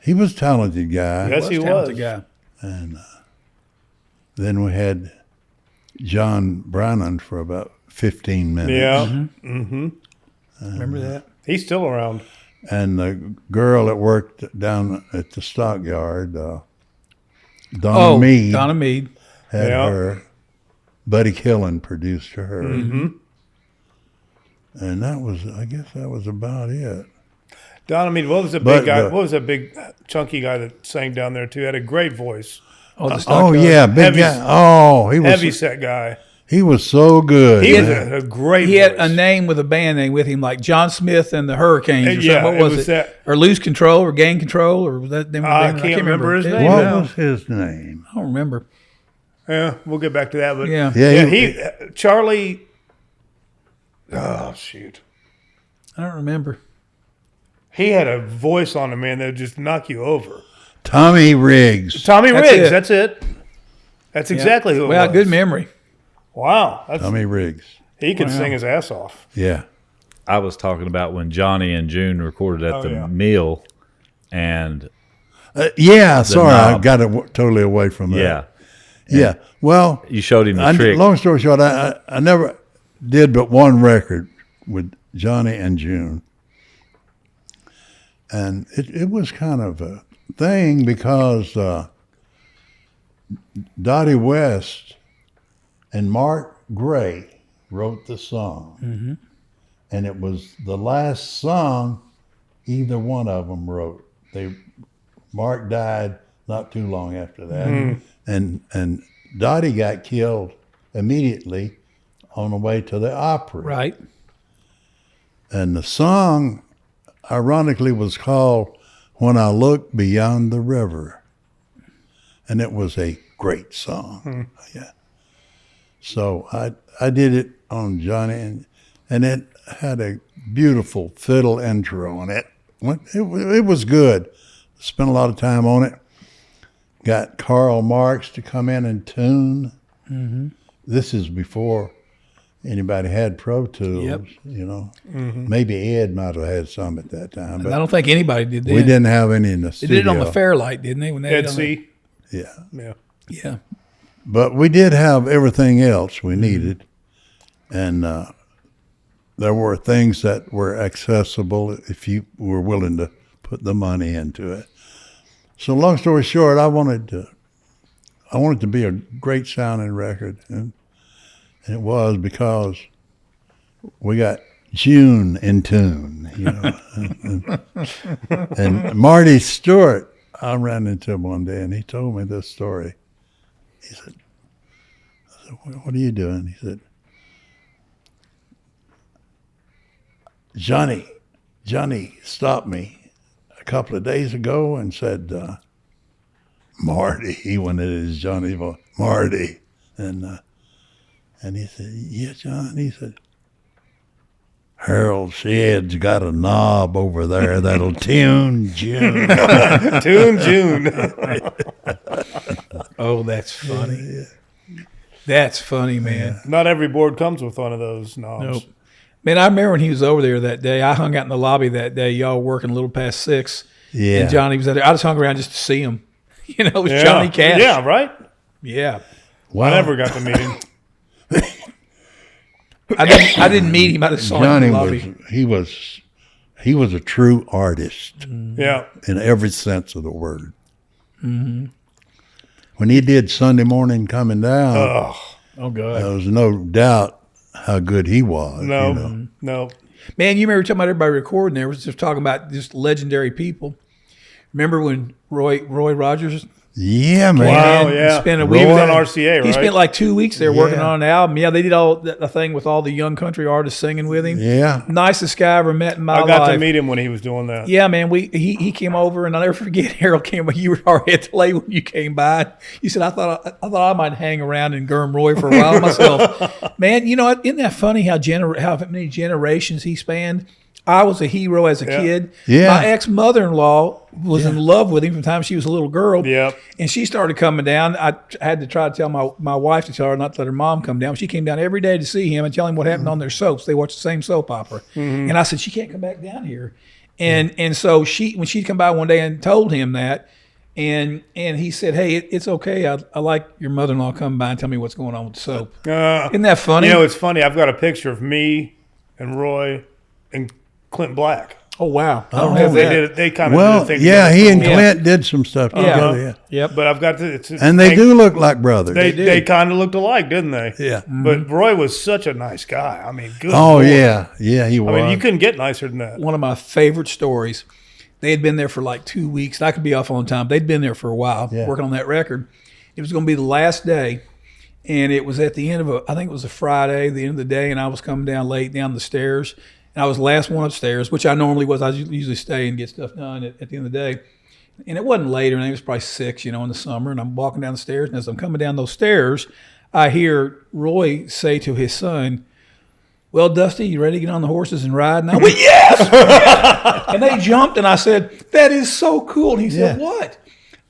He was a talented guy. Yes, he Talented was. guy. And then we had John Brannon for about 15 minutes. Yeah. Remember that? He's still around. And the girl that worked down at the stockyard, Donna Mead, Donna Mead. had Yeah. her. Buddy Killen produced her. And I guess that was about it. Don, I mean, what was the But big guy? the- What was that big chunky guy that sang down there too? Had a great voice. Oh, the Oh Stockyard. yeah, big Heavy- guy. Oh, Heavy set guy. he was so good. He man. had a great He had voice. a name with a band name with him, like John Smith and the Hurricanes, or Yeah, something. it What was was it? that- Or Lose Control, or Gain Control, or was that the name of the I band? can't remember his Yeah, name. What Yeah. was his name? I don't remember. Yeah, we'll get back to that. But Yeah. Yeah, Charlie. Oh, shoot. I don't remember. He had a voice on him, man, that would just knock you over. Tommy Riggs. Tommy That's Riggs, it. that's it. That's exactly who it Well, was. good memory. Wow. Tommy Riggs. He could sing his ass off. Yeah. I was talking about when Johnny and June recorded at the yeah. mill, and Yeah, sorry, I knob. got it totally away from that. Yeah. Well, you showed him the trick. long story short, I never did but one record with Johnny and June. And it was kind of a thing because Dottie West and Mark Gray wrote the song. Mm-hmm. And it was the last song either one of them wrote. Mark died not too long after that. Mm-hmm. And Dottie got killed immediately on the way to the Opry. Right. And the song, ironically, was called When I Look Beyond the River. And it was a great song. Yeah. So I did it on Johnny, and it had a beautiful fiddle intro on it. It was good. Spent a lot of time on it. Got Karl Marx to come in and tune. Mm-hmm. This is before anybody had Pro Tools, you know. Mm-hmm. Maybe Ed might have had some at that time. But I don't think anybody did that. we didn't have any in the They studio. did it on the Fairlight, didn't they? When they Ed C. Yeah. Yeah. Yeah. But we did have everything else we needed. And there were things that were accessible if you were willing to put the money into it. So long story short, I wanted to be a great sounding record, and it was because we got June in tune, you know. and Marty Stewart, I ran into him one day, and he told me this story. He said, I said, "What are you doing?" He said, Johnny stopped me a couple of days ago and said, Marty, he wanted his Johnny voice, Marty. And he said, "Yeah, John." He said, "Harold Shedd's got a knob over there that'll tune June." Tune June. Oh, that's funny. That's funny, man. Not every board comes with one of those knobs. Nope. Man, I remember when he was over there that day. I hung out in the lobby that day. Y'all working a little past 6. Yeah. And Johnny was out there. I just hung around just to see him. You know, it was Yeah. Johnny Cash. Yeah, right? Yeah. Wow. I never got to meet him. I didn't meet him. I just saw him Johnny in the lobby. he was a true artist Yeah. in every sense of the word. Mm-hmm. When he did Sunday Morning Coming Down, Oh, God. there was no doubt how good he was. No. you know. No. Man, you remember talking about everybody recording there. Was just talking about just legendary people. Remember when Roy Rogers Yeah, man. Wow, and yeah. spent a He week was Roy- on RCA, right? He spent like 2 weeks there working Yeah. on an album. Yeah, they did all the thing with all the young country artists singing with him. Yeah. Nicest guy I ever met in my I life. got to meet him when he was doing that. Yeah, man. He came over, and I'll never forget. Harold came. You were already at the late when you came by. You said, I thought I might hang around in Gurm Roy for a while myself. Man, you know what? Isn't that funny how many generations he spanned? I was a hero as a kid. Yeah. My ex-mother-in-law was in love with him from the time she was a little girl. Yep. And she started coming down. I had to try to tell my wife to tell her not to let her mom come down. She came down every day to see him and tell him what happened on their soaps. They watched the same soap opera. And I said, she can't come back down here. And so when she'd come by one day and told him that, and he said, hey, it's okay. I like your mother-in-law coming by and tell me what's going on with the soap. Isn't that funny? You know, it's funny. I've got a picture of me and Roy and Clint Black. Oh, wow. I don't Because have that. they kind of Well, did a thing yeah, together he for a and while. Clint did some stuff together. Yeah. Yep. But I've got to. And they do look like brothers. They kind of looked alike, didn't they? yeah. But Roy was such a nice guy. I mean, good. Oh, Lord. yeah. Yeah, he was. I mean, you couldn't get nicer than that. One of my favorite stories. They had been there for like 2 weeks. I could be off on time. They'd been there for a while working on that record. It was going to be the last day, and it was at the end of I think it was a Friday, the end of the day, and I was coming down late down the stairs, and I was the last one upstairs, which I normally was. I usually stay and get stuff done at the end of the day. And it wasn't later, and it was probably 6, in the summer, and I'm walking down the stairs, and as I'm coming down those stairs, I hear Roy say to his son, well, Dusty, you ready to get on the horses and ride? And I went, yes! Yes! And they jumped, and I said, that is so cool. And he said, what?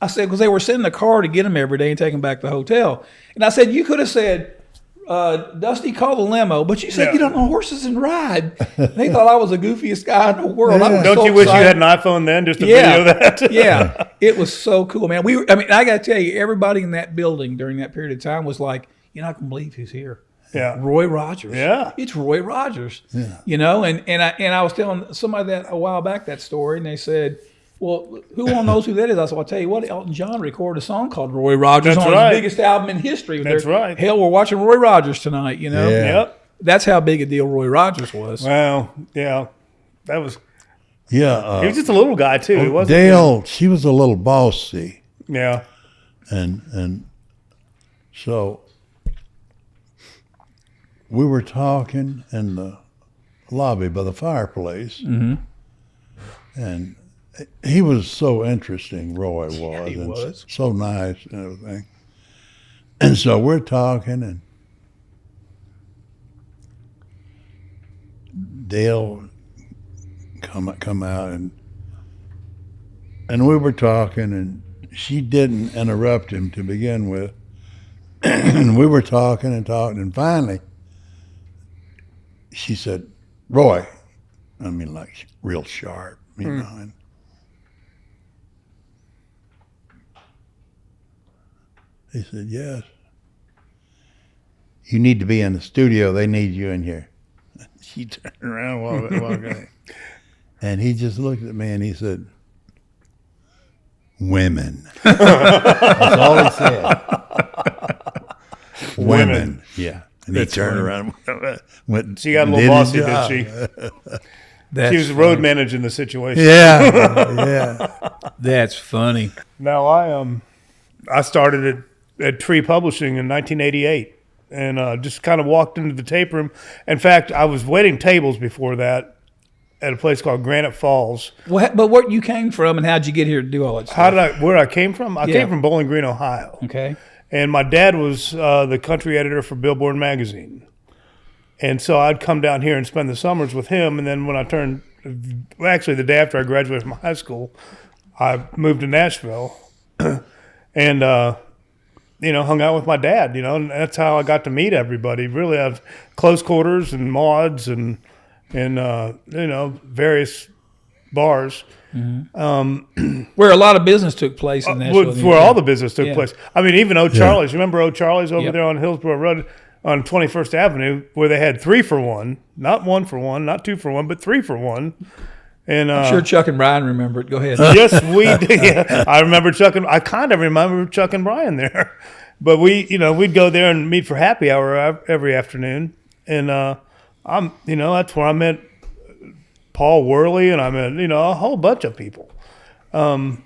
I said, because they were sending a car to get him every day and take him back to the hotel. And I said, you could have said, Dusty, call the limo, but you said get on the horses and ride. They thought I was the goofiest guy in the world. Yeah. Don't you wish you had an iPhone then just to video that? Yeah, it was so cool, man. I got to tell you, everybody in that building during that period of time was like, you're not going to believe who's here. Yeah, Roy Rogers. Yeah, it's Roy Rogers. Yeah. And I was telling somebody that a while back that story, and they said, well, who all knows who that is? I said, I'll tell you what, Elton John recorded a song called Roy Rogers on his biggest album in history. That's right. Hell, we're watching Roy Rogers tonight, Yeah. Yep. That's how big a deal Roy Rogers was. Well, yeah. That was... Yeah. He was just a little guy, too. He wasn't Dale, she was a little bossy. Yeah. And so we were talking in the lobby by the fireplace. Mm-hmm. And he was so interesting, Roy was. Yeah, he was. So nice and everything. And so we're talking, and Dale come out, and we were talking, and she didn't interrupt him to begin with. And we were talking, and finally she said, Roy, I mean, like real sharp. You know, and he said, yes. You need to be in the studio. They need you in here. She turned around walked in. And he just looked at me and he said, women. That's all he said. Women. Yeah. And That's he turned funny. around. Went, She got a little bossy, did she? She was road managing the situation. Yeah. That's funny. No, I started at Tree Publishing in 1988 and just kind of walked into the tape room. In fact, I was waiting tables before that at a place called Granite Falls. Well, but where you came from and how'd you get here to do all that stuff? Where I came from? I came from Bowling Green, Ohio. Okay. And my dad was the country editor for Billboard magazine. And so I'd come down here and spend the summers with him. And then when I actually the day after I graduated from high school, I moved to Nashville and, hung out with my dad, and that's how I got to meet everybody. Really, I was close quarters and mods and various bars. Mm-hmm. Where a lot of business took place in Nashville. Where all the business took place. I mean, even O'Charlie's. You remember O'Charlie's over there on Hillsborough Road on 21st Avenue where they had 3 for $1, not 1 for $1, not 2 for $1, but 3 for $1. And I'm sure Chuck and Brian remember it. Go ahead. Yes, we did. Yeah, I kind of remember Chuck and Brian there. But we'd go there and meet for happy hour every afternoon. And that's where I met Paul Worley, and I met, a whole bunch of people. And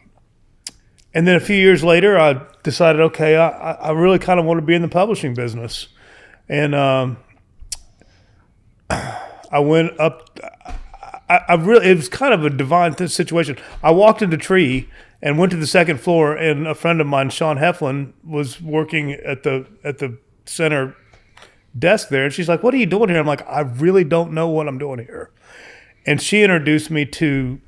then a few years later, I decided, okay, I really kind of want to be in the publishing business. And I went up. It was kind of a divine situation. I walked into Tree and went to the second floor, and a friend of mine, Sean Heflin, was working at the center desk there. And she's like, "What are you doing here?" I'm like, "I really don't know what I'm doing here." And she introduced me to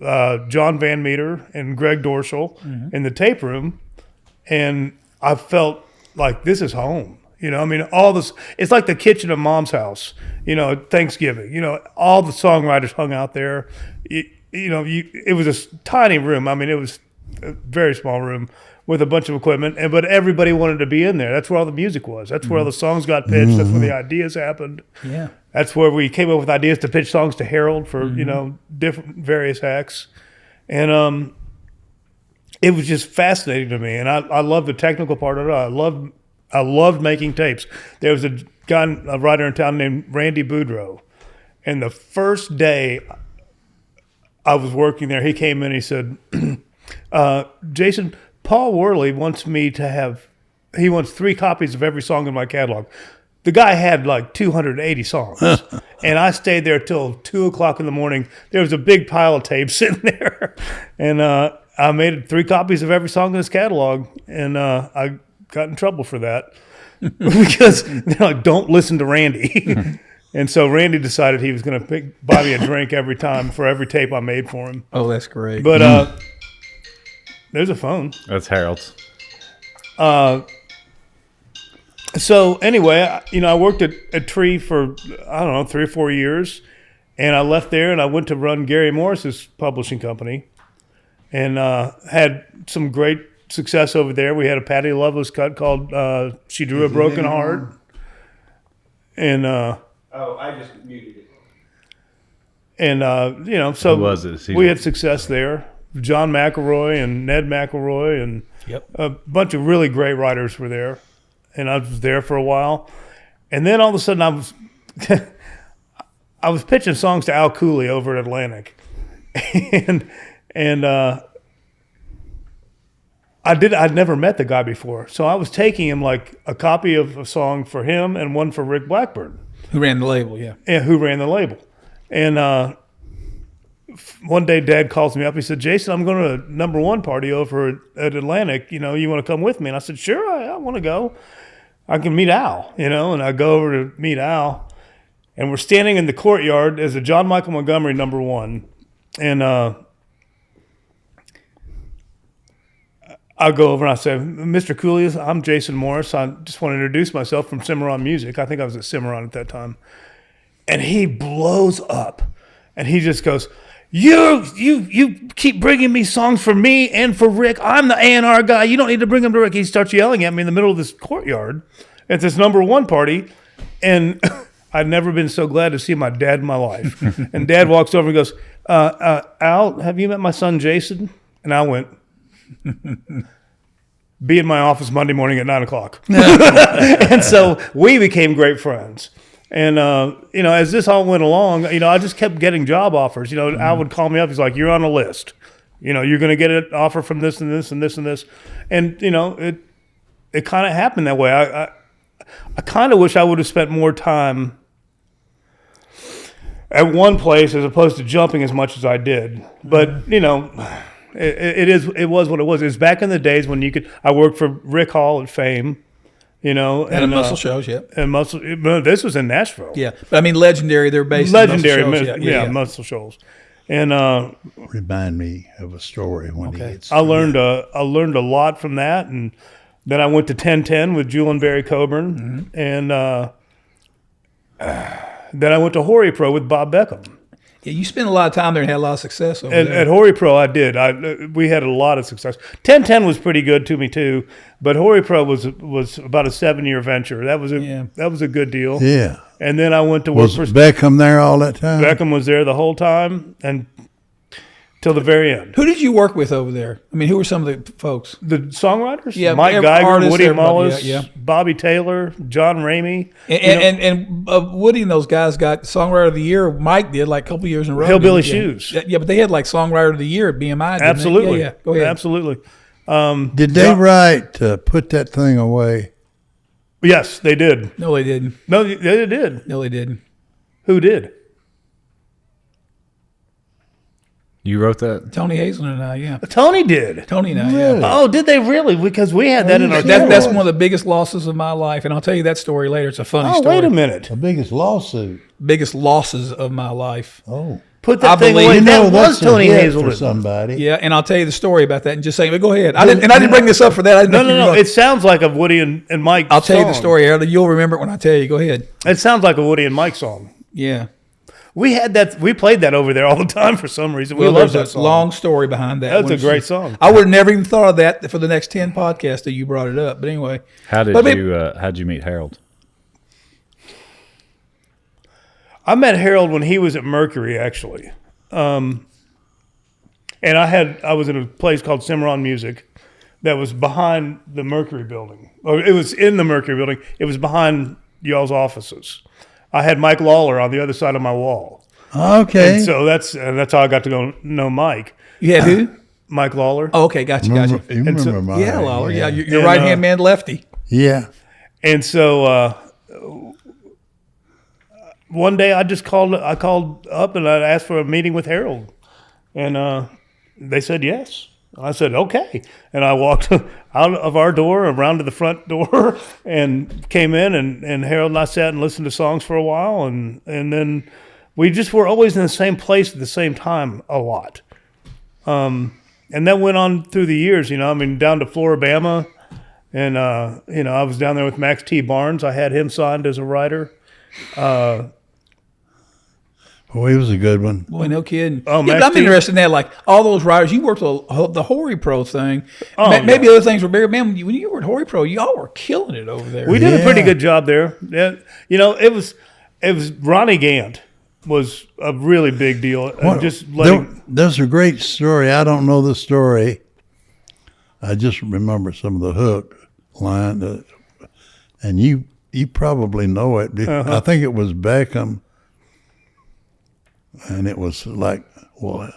John Van Meter and Greg Dorschel in the tape room, and I felt like this is home. All this, it's like the kitchen of Mom's house, Thanksgiving, all the songwriters hung out there. It was a tiny room. It was a very small room with a bunch of equipment, but everybody wanted to be in there. That's where all the music was. That's where all the songs got pitched. That's where the ideas happened. Yeah. That's where we came up with ideas to pitch songs to Harold for, different various acts. And it was just fascinating to me. And I loved the technical part of it. I loved making tapes. There was a writer in town named Randy Boudreau. And the first day I was working there, he came in and he said, Jason, Paul Worley wants me to he wants 3 copies of every song in my catalog. The guy had like 280 songs. And I stayed there till 2 o'clock in the morning. There was a big pile of tapes sitting there. And I made 3 copies of every song in his catalog. And I got in trouble for that because they're like, don't listen to Randy. And so Randy decided he was going to buy me a drink every time for every tape I made for him. Oh, that's great. But there's a phone. That's Harold's. So anyway, I worked at Tree for, 3 or 4 years. And I left there and I went to run Gary Morris's publishing company and had some great success over there. We had a Patti Loveless cut called She Drew a Broken Heart. And I just muted it. And so Who was it? we had success there. John McElroy and Ned McElroy and a bunch of really great writers were there. And I was there for a while. And then all of a sudden I was pitching songs to Al Cooley over at Atlantic. and I'd never met the guy before. So I was taking him like a copy of a song for him and one for Rick Blackburn. Who ran the label, yeah. Yeah, who ran the label. And one day Dad calls me up. He said, Jason, I'm going to a number one party over at Atlantic. You want to come with me? And I said, sure, I want to go. I can meet Al, and I go over to meet Al. And we're standing in the courtyard as a John Michael Montgomery number one. And I go over and I say, Mr. Cooley, I'm Jason Morris. I just want to introduce myself from Cimarron Music. I think I was at Cimarron at that time. And he blows up. And he just goes, You keep bringing me songs for me and for Rick. I'm the A&R guy. You don't need to bring them to Rick. He starts yelling at me in the middle of this courtyard at this number one party. And I'd never been so glad to see my dad in my life. And Dad walks over and goes, Al, have you met my son Jason? And I went, be in my office Monday morning at 9 o'clock. And so we became great friends. And, as this all went along, I just kept getting job offers. Al would call me up. He's like, you're on a list. You're going to get an offer from this and this and this and this. And, it kind of happened that way. I kind of wish I would have spent more time at one place as opposed to jumping as much as I did. But, it was what it was. It was back in the days when I worked for Rick Hall at Fame. And muscle shows, yeah. And muscle. This was in Nashville. Yeah, but I mean, legendary. They're based legendary. in muscle shows. Yeah, muscle shoals. And remind me of a story when he gets. I learned a lot from that, and then I went to 1010 with Julian Barry Coburn, and then I went to Hori Pro with Bob Beckham. Yeah, you spent a lot of time there and had a lot of success over there. At Hori Pro, I did. We had a lot of success. 1010 was pretty good to me too, but Hori Pro was about a 7-year venture. That was a good deal. Yeah. And then I went to work for Beckham there all that time. Beckham was there the whole time and till the very end. Who did you work with over there? I mean, who were some of the folks? The songwriters? Yeah, Mike Geiger, artists, Woody everybody, Mullis, Bobby Taylor, John Ramey. And Woody and those guys got Songwriter of the Year. Mike did like a couple years in a row. Hillbilly Shoes. Yeah, but they had like Songwriter of the Year at BMI. Didn't Absolutely. They? Yeah. Go ahead. Absolutely. Did they write Put That Thing Away? Yes, they did. No, they didn't. No, they did. No, they didn't. Who did? You wrote that? Tony Hazelton and I, yeah. Tony did. Tony and I, Really? yeah. Oh, did they really? Because we had that in our That's one of the biggest losses of my life, and I'll tell you that story later. It's a funny story. wait a minute. The biggest lawsuit. Biggest losses of my life. Oh. Put that thing believe- away. You That that's was a Tony hit Hazelton. for somebody. Yeah, and I'll tell you the story about that in just a second. But go ahead. I didn't bring this up for that. I didn't think you were No. gonna- It sounds like a Woody and Mike I'll tell you the song. story, Harold. You'll remember it when I tell you. Go ahead. It sounds like a Woody and Mike song. Yeah. We had that. We played that over there all the time for some reason. We Well, loved there's that a song. long story behind that. That was one. a great song. I would have never even thought of that for the next 10 podcasts that you brought it up. But anyway. How'd you meet Harold? I met Harold when he was at Mercury, actually. And I was in a place called Cimarron Music that was behind the Mercury building. Or it was in the Mercury building. It was behind y'all's offices. I had Mike Lawler on the other side of my wall. Okay. And so that's how I got to go know Mike. You had who? Mike Lawler. Oh, okay. Gotcha. Remember, you And so- remember mine. Yeah, Lawler. Yeah, your And, right-hand man, lefty. Yeah. And so one day I called up and I asked for a meeting with Harold. And they said yes. I said, okay. And I walked out of our door, around to the front door, and came in, and Harold and I sat and listened to songs for a while. And then we just were always in the same place at the same time a lot. And that went on through the years, I mean, down to Floribama. And, I was down there with Max T. Barnes. I had him signed as a writer. He was a good one. Boy, no kidding. Oh, yeah, Max I'm T. interested in that. Like all those writers, you worked the Hori Pro thing. Oh, Maybe yeah. other things were bigger. Man, when you were at Hori Pro, y'all were killing it over there. We did a pretty good job there. Yeah, it was Ronnie Gant was a really big deal. There's a great story. I don't know the story. I just remember some of the hook line, and you probably know it. I think it was Beckham, and it was like, well,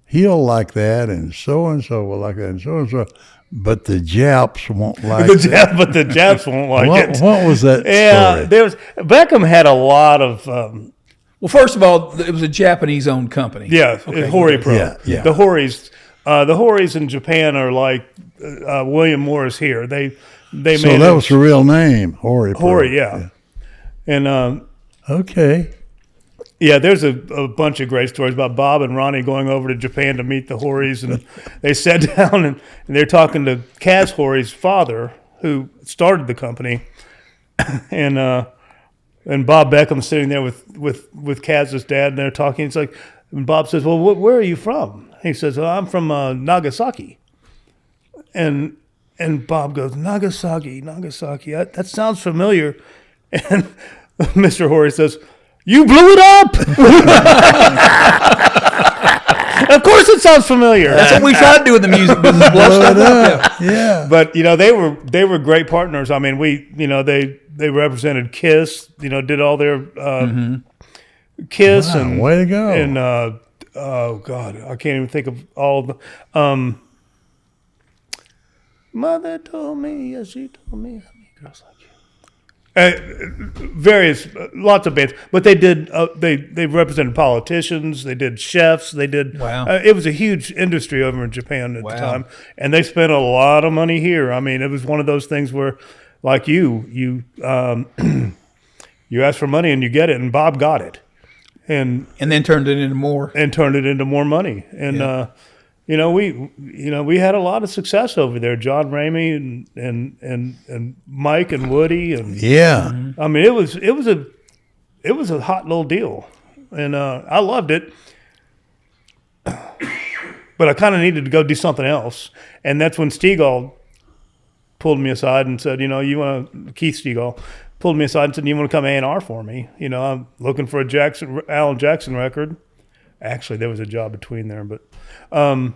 he'll like that, and so will like that, and so. But the Japs won't like it. But the Japs won't like it. What was that story? Beckham had a lot of. Well, first of all, it was a Japanese-owned company. Yeah, okay, Hori Pro. Yeah. The Horis in Japan are like William Morris here. They So made that was the real name, Hori Pro. Hori, yeah. And okay. yeah, there's a bunch of great stories about Bob and Ronnie going over to Japan to meet the Horis, and they sat down and they're talking to Kaz Hori's father, who started the company, and Bob Beckham's sitting there with Kaz's dad, and they're talking. It's like, and Bob says, "Well, where are you from?" He says, "I'm from Nagasaki," and Bob goes, Nagasaki. That sounds familiar, and Mr. Hori says, "You blew it up." Of course, it sounds familiar. That's what we tried to do in the music business. Blow stuff up. Yeah. But they were great partners. I mean, they represented Kiss. Did all their Kiss and way to go. And oh God, I can't even think of all the. Mother told me, yes, she told me, I mean, girls like you. Lots of bands, but they did. They represented politicians. They did chefs. They did. Wow. It was a huge industry over in Japan at the time, and they spent a lot of money here. I mean, it was one of those things where, like you you ask for money and you get it, and Bob got it, and then turned it into more. And turned it into more money, and we had a lot of success over there. John Ramey and Mike and Woody and I mean it was a hot little deal, and I loved it. But I kind of needed to go do something else, and that's when Stegall pulled me aside and said, Keith Stegall pulled me aside and said, "You want to come A&R for me? I'm looking for a Alan Jackson record." Actually, there was a job between there, but. And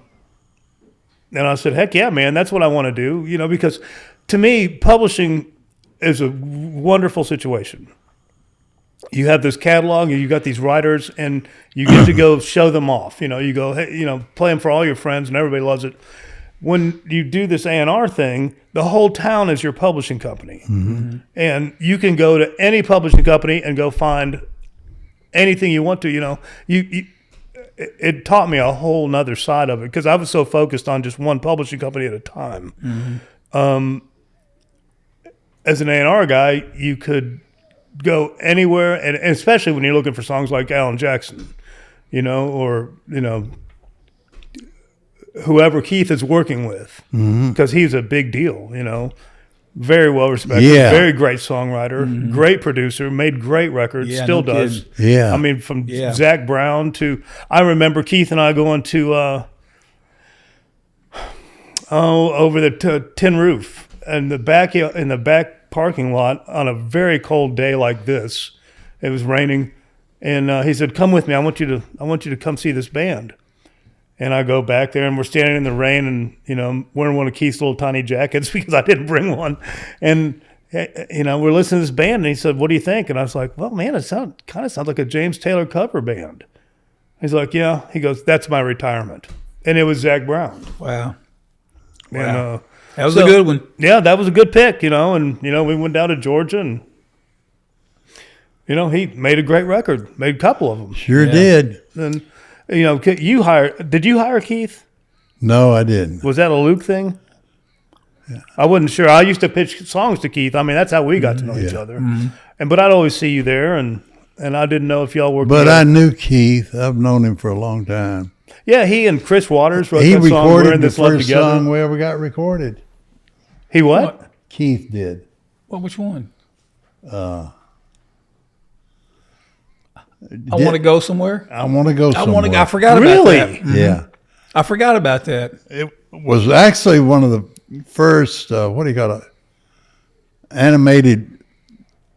I said, heck yeah, man, that's what I want to do, because to me, publishing is a wonderful situation. You have this catalog, and you got these writers, and you get to go show them off. You go, hey, play them for all your friends, and everybody loves it. When you do this A&R thing, the whole town is your publishing company. Mm-hmm. And you can go to any publishing company and go find anything you want to, It taught me a whole nother side of it because I was so focused on just one publishing company at a time. Mm-hmm. As an A&R guy, you could go anywhere, and especially when you're looking for songs like Alan Jackson, or whoever Keith is working with, because he's a big deal. Very well respected, very great songwriter, great producer, made great records, still does. Kidding. Yeah. I mean, from Zach Brown to, I remember Keith and I going to, over the Tin Roof in the back parking lot on a very cold day like this. It was raining, and he said, "Come with me. I want you to come see this band." And I go back there, and we're standing in the rain, and wearing one of Keith's little tiny jackets because I didn't bring one. And we're listening to this band, and he said, "What do you think?" And I was like, "Well, man, it kind of sounds like a James Taylor cover band." He's like, "Yeah." He goes, "That's my retirement," and it was Zach Brown. Wow. And, that was a good one. Yeah, that was a good pick. And we went down to Georgia, and he made a great record, made a couple of them. Sure did. And. Did you hire Keith? No, I didn't. Was that a Luke thing? Yeah. I wasn't sure. I used to pitch songs to Keith. I mean, that's how we got to know each other. But I'd always see you there, and I didn't know if y'all worked But together. I knew Keith. I've known him for a long time. Yeah, he and Chris Waters wrote He that song, We're recorded in the This Love first Together. song we ever got recorded. He what? Keith did. Well, which one? I want to go somewhere. I want to go somewhere. I forgot about Really? that. Yeah. I forgot about that. It was actually one of the first, what do you call it, animated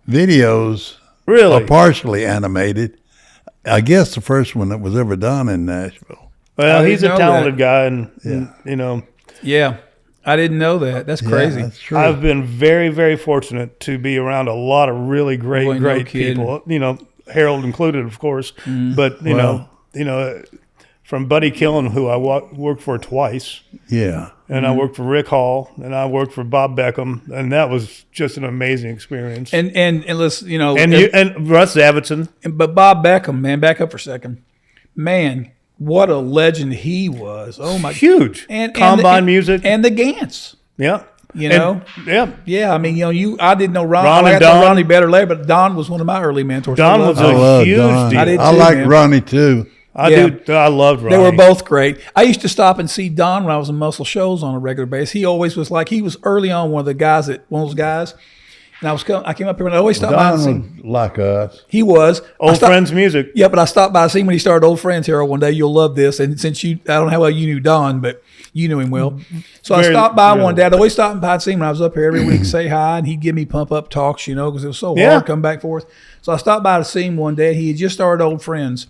videos. Really? Or partially animated. I guess the first one that was ever done in Nashville. Well, I he's a didn't know talented that. guy, and you know, Yeah, I didn't know that. That's crazy. Yeah, that's true. I've been very, very fortunate to be around a lot of really great, Boy, no great kidding. people. You know, Harold included, of course. But you know, from Buddy Killen, who I worked for twice, Yeah. and I worked for Rick Hall, and I worked for Bob Beckham, and that was just an amazing experience. And let's And Russ Zavitson. but Bob Beckham, man, back up for a second, man, what a legend he was. Oh my, Huge. Combine music. and the Gants. Yeah. You know? Yeah. Yeah, I mean, I didn't know Ron. Ron I and got to know Don. Ronnie better later, but Don was one of my early mentors. Don I was loved a him. love huge Don. deal. I did I too, like man. Ronnie too. I loved Ronnie. They were both great. I used to stop and see Don when I was in Muscle shows on a regular basis. He always was like, he was early on one of those guys. And I came up here and I always stopped by and see. Don was like us. He was. Old Friends music. Yeah, but I stopped by to see him when he started Old Friends here one day. You'll love this. And since I don't know how well you knew Don, but you knew him well. So I stopped by one day. I'd always stop by and see him when I was up here every week, say hi, and he'd give me pump up talks, you know, because it was so hard coming back and forth. So I stopped by to see him one day. He had just started Old Friends.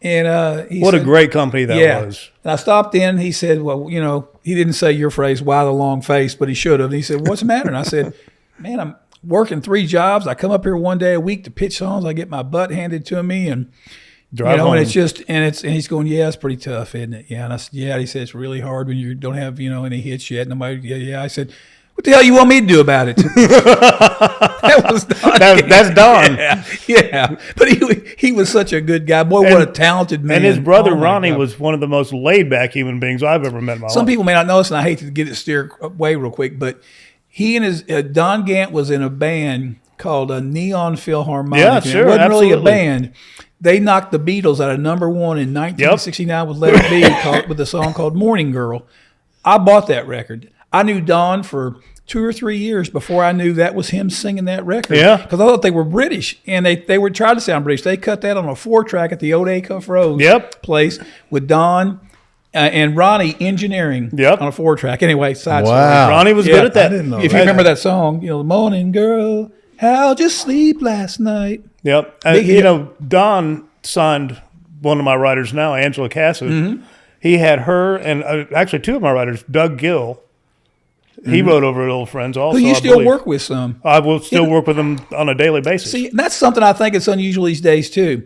And he What said, a great company that was. And I stopped in. He said, well, you know, he didn't say your phrase, why the long face, but he should have. And he said, what's the matter? And I said, man, I'm working 3 jobs. I come up here one day a week to pitch songs. I get my butt handed to me and Drive and home. it's just and he's going, yeah, it's pretty tough, isn't it? Yeah. And I said, yeah. He said, it's really hard when you don't have, any hits yet. Nobody, yeah. I said, what the hell you want me to do about it? That was Don. That's Don. Yeah. But he was such a good guy. Boy, what a talented man. And his brother Oh, my Ronnie God. was one of the most laid back human beings I've ever met in my Some life. people may not know this, and I hate to get it steered away real quick, but he and his Don Gant was in a band called Neon Philharmonic. Yeah, And sure, it wasn't really a absolutely. band. They knocked the Beatles out of #1 in 1969 with Let It Be with a song called Morning Girl. I bought that record. I knew Don for 2 or 3 years before I knew that was him singing that record. Yeah. Because I thought they were British, and they were trying to sound British. They cut that on a 4-track at the Old Acuff Road place with Don and Ronnie engineering on a 4-track. Anyway, side story. Wow. Ronnie was Yeah. good at that. I didn't know If you remember that song, the Morning Girl, how'd you sleep last night? Yep. Big hit. Don signed one of my writers now, Angela Cassidy. Mm-hmm. He had her and actually 2 of my writers, Doug Gill. He wrote over at Old Friends also. Who you I still believe. work with some. I will still work with them on a daily basis. See, that's something I think it's unusual these days, too,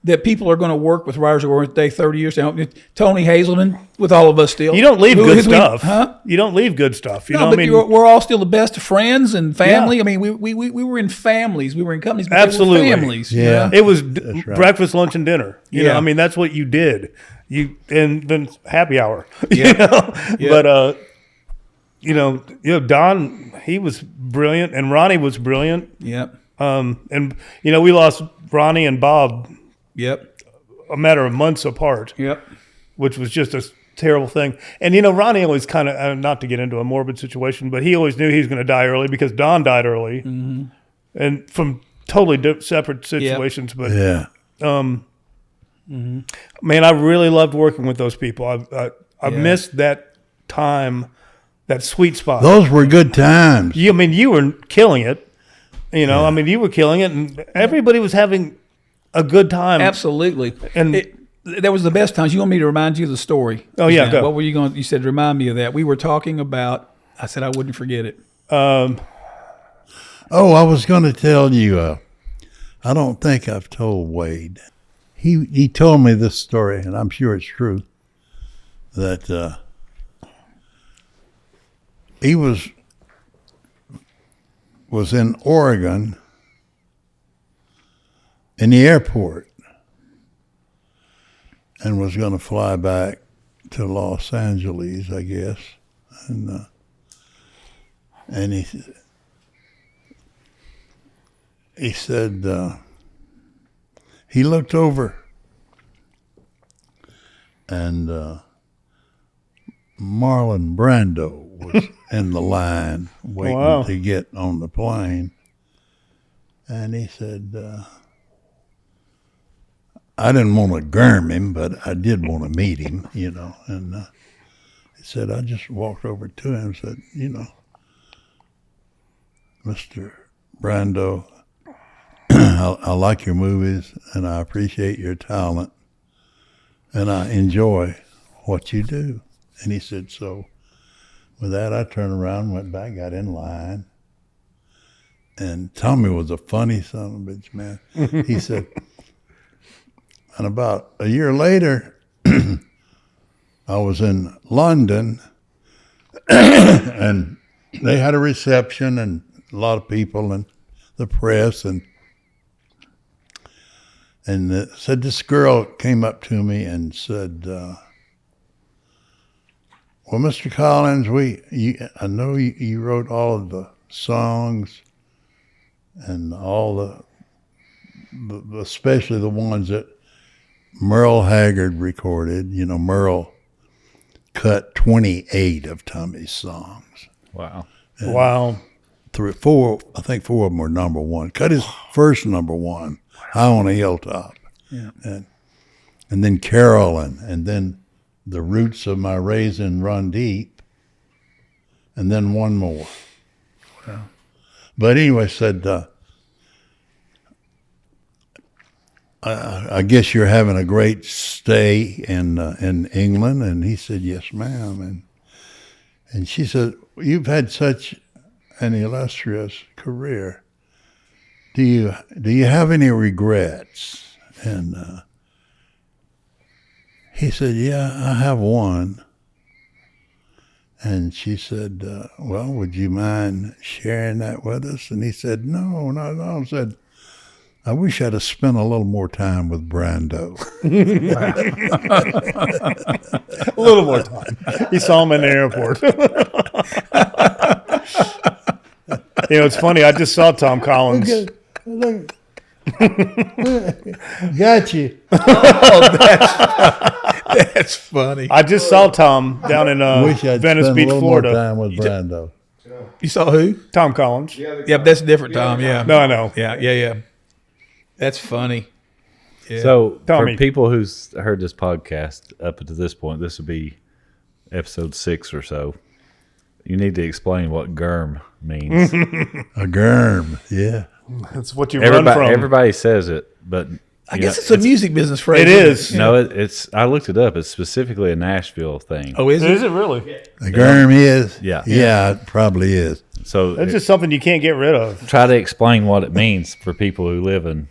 that people are going to work with writers who were with they 30 years now. Tony Hazelman with all of us still. You don't leave good stuff. Huh? You don't leave good stuff. You No, know but what I mean? we're all still the best of friends and family. Yeah. I mean, we were in families. We were in companies, but Absolutely. they were families. you Yeah. know? It was right. breakfast, lunch, and dinner. You know, Yeah. I mean, that's what you did. And then happy hour. Yeah. You know, Yeah. but Don, he was brilliant, and Ronnie was brilliant. Yep. And we lost Ronnie and Bob Yep. a matter of months apart, Yep. which was just a terrible thing. And Ronnie always kind of, not to get into a morbid situation, but he always knew he was going to die early because Don died early, and from totally separate situations. But Yeah. man, I really loved working with those people. I missed that time, that sweet spot. Those were good times. You were killing it. I mean, you were killing it, and everybody was having a good time. Absolutely. And that was the best times. You want me to remind you of the story? Oh, yeah, Now, go. What were you going? You said remind me of that. We were talking about. I said I wouldn't forget it. Oh, I was going to tell you, I don't think I've told Wade. He told me this story, and I'm sure it's true, that he was in Oregon in the airport and was going to fly back to Los Angeles, I guess, and he said he looked over, and Marlon Brando was in the line waiting to get on the plane, and he said, I didn't want to gurm him, but I did want to meet him, and he said, I just walked over to him and said, Mr. Brando, I like your movies, and I appreciate your talent, and I enjoy what you do. And he said, so with that, I turned around, went back, got in line, and Tommy was a funny son of a bitch, man. He said, and about a year later, I was in London, and they had a reception, and a lot of people, and the press, and said this girl came up to me and said, well, Mr. Collins, I know you wrote all of the songs and all especially the ones that Merle Haggard recorded. Merle cut 28 of Tommy's songs. Wow. And Wow. I think 4 of them were number one. Cut his first number one, High on a Hilltop. Yeah. And then Carolyn, and then The Roots of My Raisin Run Deep, and then one more. Wow. But anyway, said, I guess you're having a great stay in England, and he said, yes, ma'am. And she said, you've had such an illustrious career. Do you have any regrets? And he said, yeah, I have one. And she said, well, would you mind sharing that with us? And he said, no, not at all. I said, I wish I'd have spent a little more time with Brando. A little more time. He saw him in the airport. It's funny. I just saw Tom Collins. Look. Got you. That's funny. I just saw Tom down in Wish I'd Venice spent Beach, a little Florida. more time with Brando. You saw who? Tom Collins. Yeah, but that's a different Tom. Yeah. No, I know. Yeah. That's funny. Yeah. So Tommy. for people who's heard this podcast up to this point, this would be episode 6 or so. You need to explain what germ means. A germ, yeah. That's what you run from. Everybody says it, but I guess it's a music business phrase. It is. No, it's. I looked it up. It's specifically a Nashville thing. Oh, is it? Is it really? A germ is? Yeah. Yeah, it probably is. So That's just something you can't get rid of. try to explain what it means for people who live in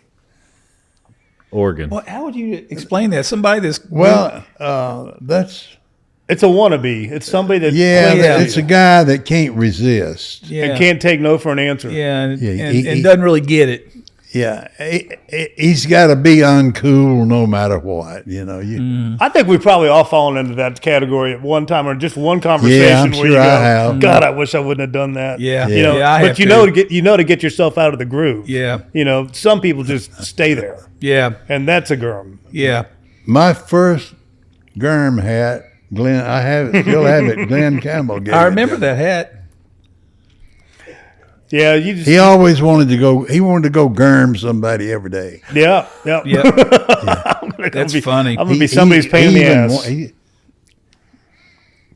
Oregon. Well, how would you explain that? Somebody that's Well, that's... It's a wannabe. It's somebody that Yeah, clings to it's you a guy that can't resist. and can't take no for an answer. and Yeah, and doesn't really get it. Yeah, he's got to be uncool no matter what, I think we've probably all fallen into that category at one time or just one conversation Yeah, I'm where sure you go, I have. God, I wish I wouldn't have done that. Yeah. You know, Yeah, I but have you too. know to get yourself out of the groove. Yeah. Some people just stay there, Yeah. and that's a germ. Yeah. My first germ hat, Glenn, I have it, still have it. Glenn Campbell gave I it remember to me. that hat. Yeah, you just He always wanted to go. He wanted to go germ somebody every day. yeah. Yeah. That's funny. I'm gonna be somebody's pain in the even ass.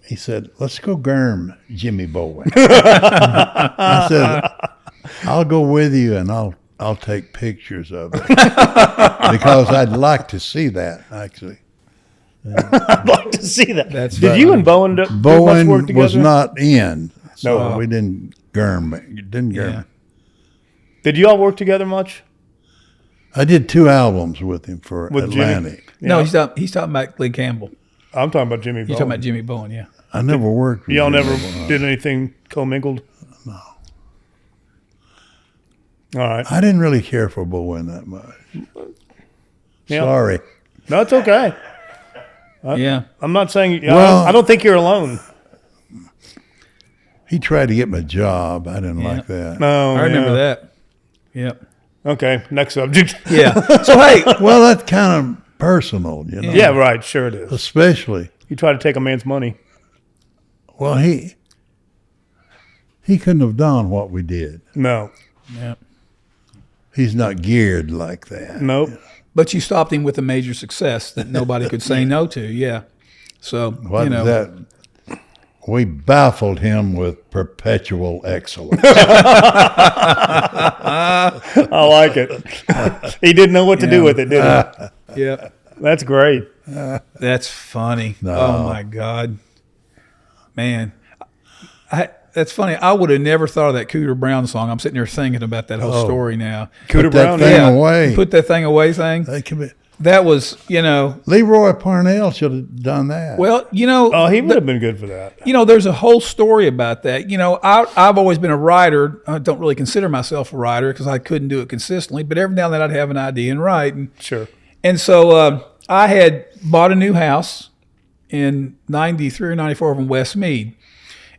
He said, "Let's go germ Jimmy Bowen." I said, "I'll go with you, and I'll take pictures of it because I'd like to see that actually." I'd like to see that. That's Did funny. you and Bowen do much work Bowen together? was not in, so No. we didn't germ. Didn't germ. Yeah. Did you all work together much? I did 2 albums with him for With Jimmy? Atlantic. No, Yeah. he's talking about Lee Campbell. I'm talking about Jimmy You're Bowen. talking about Jimmy Bowen, yeah. I never worked with Y'all Jimmy never Bowen. did anything commingled? No. All right. I didn't really care for Bowen that much. Yeah. Sorry. No, it's okay. Yeah. I'm not saying. Well- I don't think you're alone. He tried to get me a job. I didn't like that. No, I remember that. Yep. Okay, next subject. Yeah. So, hey, Well, that's kind of personal, you know. Yeah, right. Sure it is. Especially, You try to take a man's money. well, he couldn't have done what we did. No. yeah. He's not geared like that. Nope. But you stopped him with a major success that nobody could say no to. Yeah. So, What you know. that? We baffled him with perpetual excellence. I like it. He didn't know what to do with it, did he? Yeah. That's great. That's funny. No. Oh my God, man, that's funny. I would have never thought of that Cooter Brown song. I'm sitting here thinking about that whole story now. Cooter Put that Brown. thing Yeah. away. Put that thing away thing. They can be, That was, you know, Leroy Parnell should have done that. well, you know, Oh, he would have been good for that. you know, there's a whole story about that. You know, I've always been a writer. I don't really consider myself a writer because I couldn't do it consistently. But every now and then I'd have an idea and write. Sure. And so I had bought a new house in 93 or 94 in Westmead.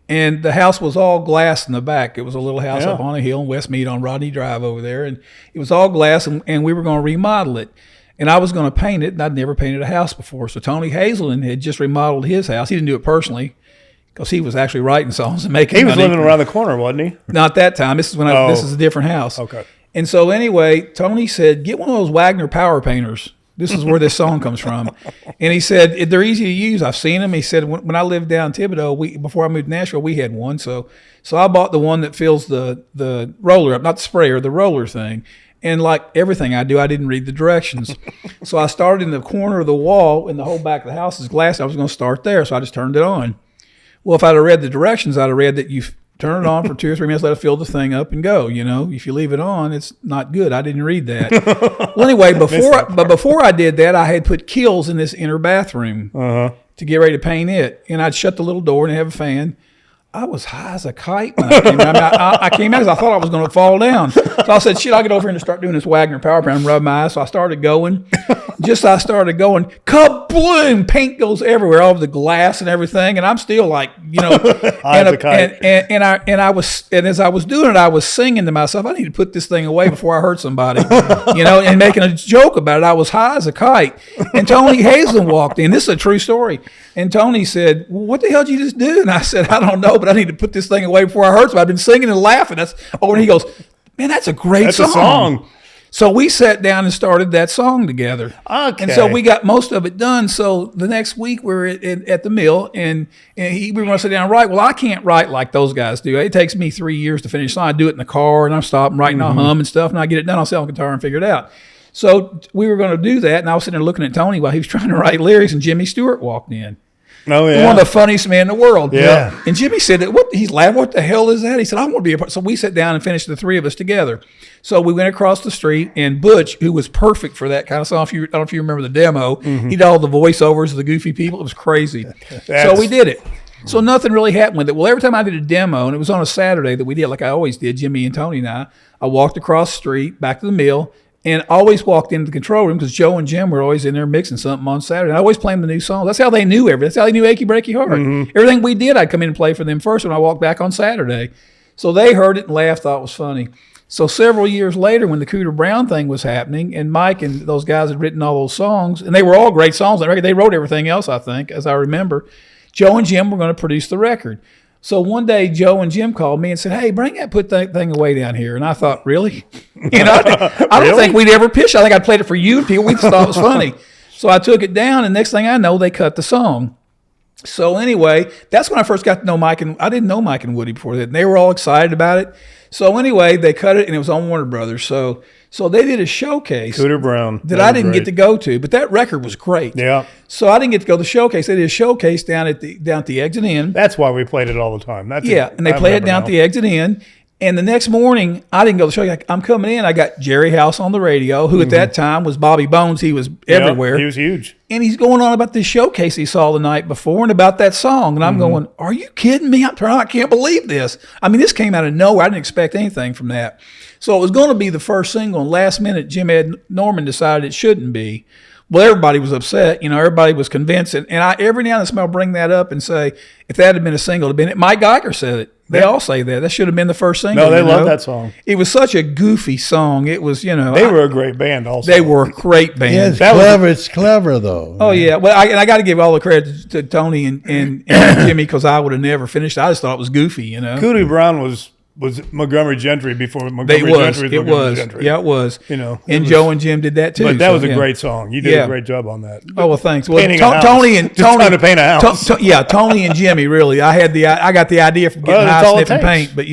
And the house was all glass in the back. It was a little house up on a hill in Westmead on Rodney Drive over there. And it was all glass, and we were going to remodel it. And I was going to paint it, and I'd never painted a house before. So Tony Hazelden had just remodeled his house. He didn't do it personally because he was actually writing songs and making He was money. living around the corner, wasn't he? Not that time. This is when this is a different house. Okay. And so anyway, Tony said, get one of those Wagner power painters. This is where this song comes from. And he said, they're easy to use. I've seen them. He said, when I lived down in Thibodaux, before I moved to Nashville, we had one. So I bought the one that fills the roller up, not the sprayer, the roller thing. And like everything I do, I didn't read the directions. So I started in the corner of the wall, and the whole back of the house is glass. I was going to start there, so I just turned it on. Well, if I'd have read the directions, I'd have read that you turn it on for 2 or 3 minutes, let it fill the thing up, and go. You know, if you leave it on, it's not good. I didn't read that. Well, anyway, before I did that, I had put kills in this inner bathroom to get ready to paint it, and I'd shut the little door and have a fan. I was high as a kite when I came out. I came out because I thought I was going to fall down. So I said, shit, I'll get over here and start doing this Wagner power paint and rub my eyes. So I started going. Just as I started going, kabloom, paint goes everywhere, all over the glass and everything. And I'm still like, you know, and as I was doing it, I was singing to myself, I need to put this thing away before I hurt somebody, you know, and making a joke about it. I was high as a kite. And Tony Hazelden walked in. This is a true story. And Tony said, well, what the hell did you just do? And I said, I don't know, but I need to put this thing away before I hurt somebody. I've been singing and laughing. And he goes, man, that's a great song. That's a song. So we sat down and started that song together. Okay. And so we got most of it done. So the next week we were at the mill, and we were going to sit down and write. Well, I can't write like those guys do. It takes me 3 years to finish a song. I do it in the car, and I'm stopping, writing, I'll hum and stuff, and I get it done. I'll sit on the guitar and figure it out. So we were going to do that, and I was sitting there looking at Tony while he was trying to write lyrics, and Jimmy Stewart walked in. Oh, yeah. One of the funniest men in the world. Yeah. And Jimmy said, he's laughing, what the hell is that? He said, I want to be a part. So we sat down and finished the three of us together. So we went across the street, and Butch, who was perfect for that kind of song, I don't know if you remember the demo, he did all the voiceovers of the goofy people. It was crazy. So we did it. So nothing really happened with it. Well, every time I did a demo, and it was on a Saturday that we did, like I always did, Jimmy and Tony and I walked across the street, back to the mill, and always walked into the control room because Joe and Jim were always in there mixing something on Saturday. And I always played them the new song. That's how they knew everything. That's how they knew Achy Breaky Heart. Everything we did, I'd come in and play for them first when I walked back on Saturday. So they heard it and laughed, thought it was funny. So several years later, when the Cooter Brown thing was happening, and Mike and those guys had written all those songs, and they were all great songs. They wrote everything else, I think, as I remember. Joe and Jim were going to produce the record. So one day, Joe and Jim called me and said, hey, put that thing away down here. And I thought, really? You know, I don't think we'd ever pitch. I think I played it for you and people. We just thought it was funny. So I took it down, and next thing I know, they cut the song. So anyway, that's when I first got to know Mike, and I didn't know Mike and Woody before that. And they were all excited about it. So anyway, they cut it, and it was on Warner Brothers. So they did a showcase Cooter Brown that I didn't get to go to, but that record was great. Yeah. So I didn't get to go to the showcase. They did a showcase down at the Exit Inn. That's why we played it all the time. And they played it down at the Exit Inn. And the next morning, I didn't go to the show. Like, I'm coming in. I got Jerry House on the radio, who at that time was Bobby Bones. He was everywhere. He was huge. And he's going on about this showcase he saw the night before and about that song. And I'm going, are you kidding me? I can't believe this. I mean, this came out of nowhere. I didn't expect anything from that. So it was going to be the first single. And last minute, Jim Ed Norman decided it shouldn't be. Well, everybody was upset. Everybody was convinced. And I every now and then somebody will bring that up and say, if that had been a single, it'd been it. Mike Geiger said it. They all say that. That should have been the first single. No, they love that song. It was such a goofy song. It was, They were a great band also. They were a great band. Yeah, it's clever. It's clever, though. Oh, yeah. Well, I got to give all the credit to Tony and Jimmy because I would have never finished. I just thought it was goofy, Cootie Brown was Montgomery Gentry before Montgomery Gentry was Montgomery Gentry. Yeah, it was. And Joe and Jim did that too. But that was a great song. You did a great job on that. Oh well, thanks. Well, Painting a house. Tony and Just trying to paint a house. Tony and Jimmy really. I got the idea from getting high sniffing paint, but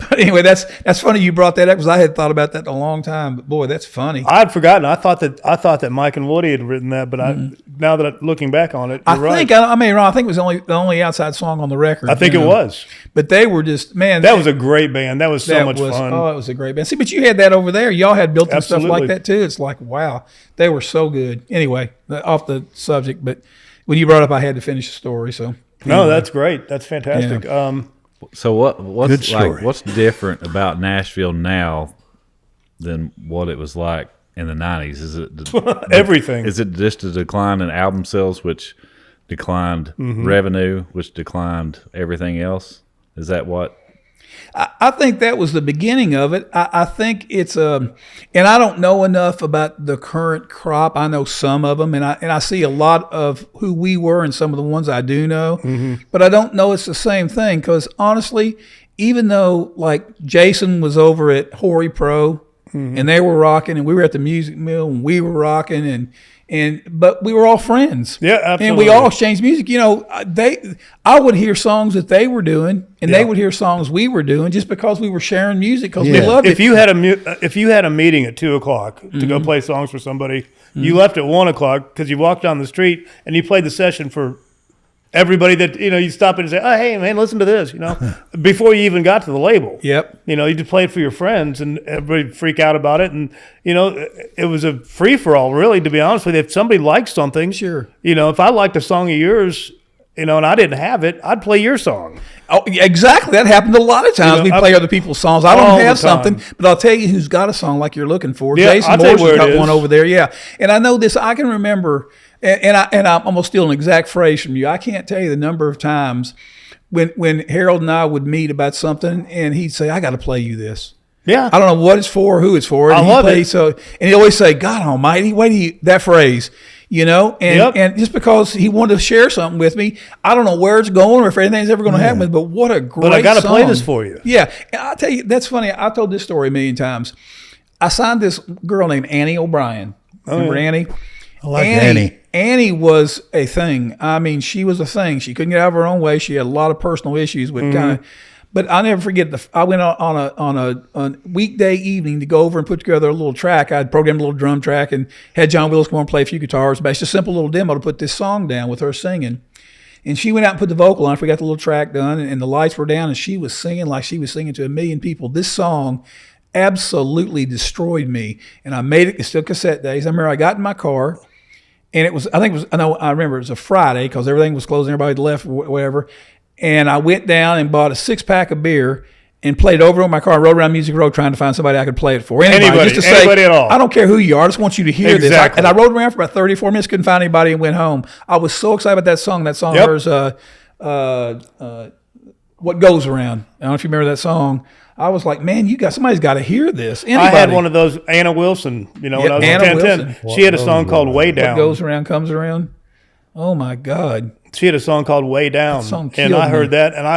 But anyway, that's funny you brought that up because I had thought about that in a long time. But boy, that's funny. I'd forgotten. I thought that Mike and Woody had written that, but now that I'm looking back on it, you're right. I may be wrong. I think it was the only outside song on the record. I think it was. But they were just That was a great band. That was so much fun. Oh, it was a great band. See, but you had that over there. Y'all had built-in stuff like that too. It's like wow, they were so good. Anyway, off the subject, but when you brought up, I had to finish the story. So no, that's great. That's fantastic. Yeah. So what's different about Nashville now than what it was like in the 90s? Is it everything? Is it just a decline in album sales, which declined revenue, which declined everything else? Is that what? I think that was the beginning of it. I think it's and I don't know enough about the current crop. I know some of them, and I see a lot of who we were and some of the ones I do know, but I don't know it's the same thing because honestly, even though like Jason was over at Horry Pro and they were rocking, and we were at the Music Mill and we were rocking, but we were all friends. Yeah, absolutely. And we all exchanged music. I would hear songs that they were doing, and they would hear songs we were doing, just because we were sharing music because we loved it. If you had a meeting at 2:00 to go play songs for somebody, you left at 1:00 because you walked down the street and you played the session for everybody that you stop in and say, "Oh, hey man, listen to this," before you even got to the label. Yep. You just play it for your friends, and everybody freak out about it, and it was a free for all, really. To be honest with you, if somebody likes something, sure. If I liked a song of yours, and I didn't have it, I'd play your song. Oh, exactly. That happened a lot of times. We play other people's songs. I don't have something, but I'll tell you who's got a song like you're looking for. Yeah, Jason Moore's got one over there. Yeah, and I know this. I can remember. And I'm almost stealing an exact phrase from you. I can't tell you the number of times when Harold and I would meet about something, and he'd say, "I got to play you this." Yeah, I don't know what it's for, who it's for. And I love it. And he'd always say, "God Almighty, wait till you that phrase." And just because he wanted to share something with me, I don't know where it's going or if anything's ever going to happen. But what a great song! But I got to play this for you. Yeah, and I'll tell you, that's funny. I told this story a million times. I signed this girl named Annie O'Brien. Remember Annie? I like Annie. Annie was a thing. I mean, she was a thing. She couldn't get out of her own way. She had a lot of personal issues with but I'll never forget I went on a weekday evening to go over and put together a little track. I'd programmed a little drum track and had John Willis come on and play a few guitars. But it's just a simple little demo to put this song down with her singing. And she went out and put the vocal on. We got the little track done, and the lights were down, and she was singing like she was singing to a million people. This song absolutely destroyed me. And I made it. It's still cassette days. I remember I got in my car. And I remember it was a Friday because everything was closed and everybody left or whatever. And I went down and bought a 6-pack of beer and played over in my car. I rode around Music Road trying to find somebody I could play it for. Anybody just to anybody say, at all. I don't care who you are. I just want you to hear this. Exactly. And I rode around for about 34 minutes, couldn't find anybody, and went home. I was so excited about that song. That song, hers, What Goes Around. I don't know if you remember that song. I was like, man, somebody's got to hear this. Anybody. I had one of those, Anna Wilson, when I was Anna 10. Wilson. She had a song called Way Down. What Goes Around Comes Around. Oh my God. She had a song called Way Down. That song and I heard me. that, and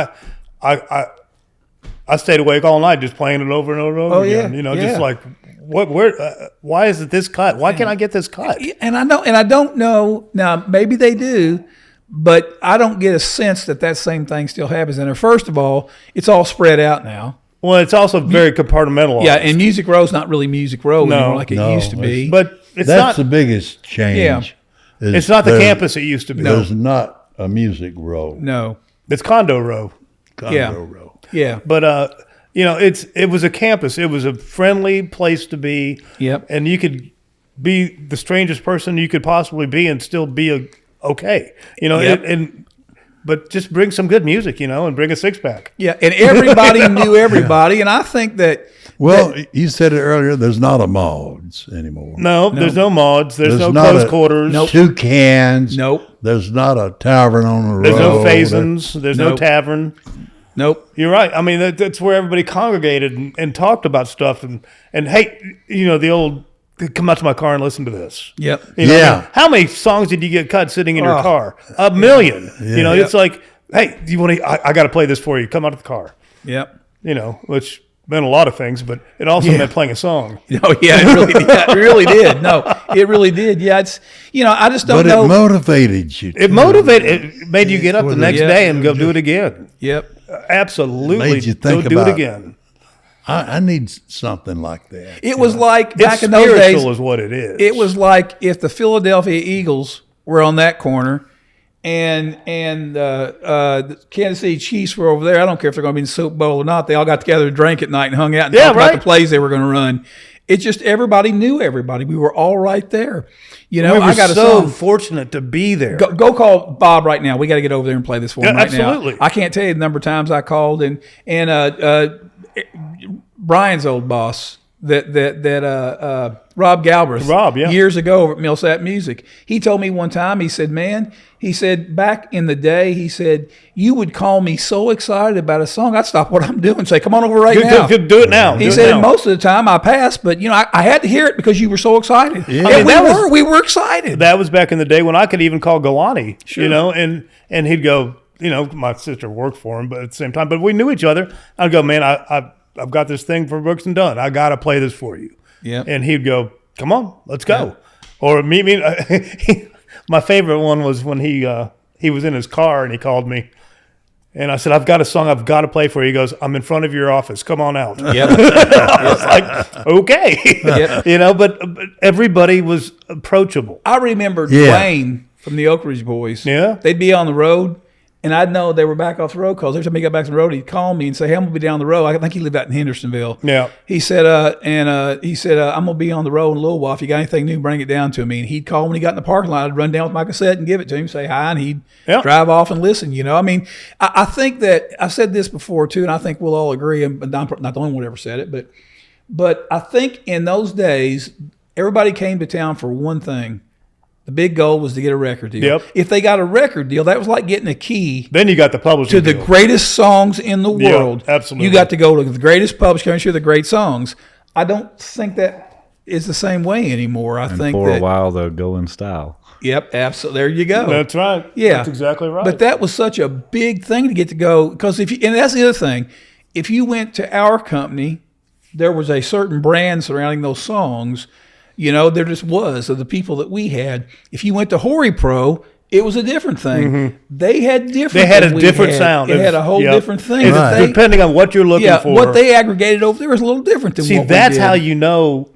I stayed awake all night just playing it over and over and over again. Just like, why is it this cut? Why can't I get this cut? And I don't know, now maybe they do, but I don't get a sense that same thing still happens in there. First of all, it's all spread out now. Well, it's also very compartmentalized. Yeah, and Music Row's not really Music Row anymore like it used to be. But That's not the biggest change. Yeah. It's not the campus it used to be. There's not a Music Row. No. It's Condo Row. Condo Row. Yeah. But it was a campus. It was a friendly place to be. Yep. And you could be the strangest person you could possibly be and still be okay. Yep. And but just bring some good music, and bring a 6-pack. Yeah, and everybody knew everybody, and I think that. Well, you said it earlier. There's not a mods anymore. No, there's no mods. There's no not close quarters. Nope. Two cans. Nope. There's not a tavern on the road. There's no phasons. There's no Nope. tavern. Nope. You're right. I mean, that's where everybody congregated and talked about stuff. And hey, the old, come out to my car and listen to this. Yep. Yeah. How many songs did you get cut sitting in your car? A million. Yeah. It's like, hey, do you want to? I got to play this for you. Come out of the car. Yep. Which meant a lot of things, but it also meant playing a song. Oh yeah, it really did. It really did. No, it really did. Yeah, it's I just don't know. But it motivated you. It motivated. It made you get up the next day and go do it again. Yep. Absolutely. Made you think go do it about- again. I need something like that. It was like back It's in those spiritual days. is what it is. It was like if the Philadelphia Eagles were on that corner, and the Kansas City Chiefs were over there. I don't care if they're going to be in the Super Bowl or not. They all got together to drink at night and hung out and talked about the plays they were going to run. It's just everybody knew everybody. We were all right there. We were I got a so song. fortunate to be there. Go call Bob right now. We got to get over there and play this for him right absolutely. now. I can't tell you the number of times I called and Brian's old boss that Rob Galbraith years ago over at Millsap Music. He told me one time, he said, man, back in the day, he said, you would call me so excited about a song, I'd stop what I'm doing and say, come on over right now. Do it now. He said, most of the time I passed, but I had to hear it because you were so excited. Yeah. And we were excited. That was back in the day when I could even call Galani, and he'd go, my sister worked for him, but at the same time, but we knew each other. I'd go, man, I've got this thing for Brooks and Dunn. I got to play this for you. Yeah. And he'd go, come on, let's go. Or meet me. My favorite one was when he was in his car and he called me. And I said, I've got a song I've got to play for you. He goes, I'm in front of your office. Come on out. Yep. I was like, okay. Yep. But everybody was approachable. I remember Dwayne from the Oak Ridge Boys. Yeah. They'd be on the road, and I'd know they were back off the road because every time he got back to the road, he'd call me and say, hey, I'm going to be down the road. I think he lived out in Hendersonville. Yeah. He said, I'm going to be on the road in a little while. If you got anything new, bring it down to me. And he'd call when he got in the parking lot. I'd run down with my cassette and give it to him, say hi, and he'd drive off and listen. I mean, I think that I've said this before too, and I think we'll all agree, and not the only one who ever said it, but I think in those days, everybody came to town for one thing. The big goal was to get a record deal. Yep. If they got a record deal, that was like getting a key Then you got the publishing to the deal. greatest songs in the world. absolutely. You got to go to the greatest publisher and share the great songs. I don't think that is the same way anymore. I think for that, a while they'll go in style. Yep, absolutely. There you go. That's right. Yeah. That's exactly right. But that was such a big thing to get to go because and that's the other thing. If you went to our company, there was a certain brand surrounding those songs. There just was of the people that we had. If you went to Hori Pro, it was a different thing. Mm-hmm. They had different. They had a than we different had. sound. It had a whole different thing. Right. Depending on what you're looking for. what they aggregated over there was a little different than See, what that's we did. how you know.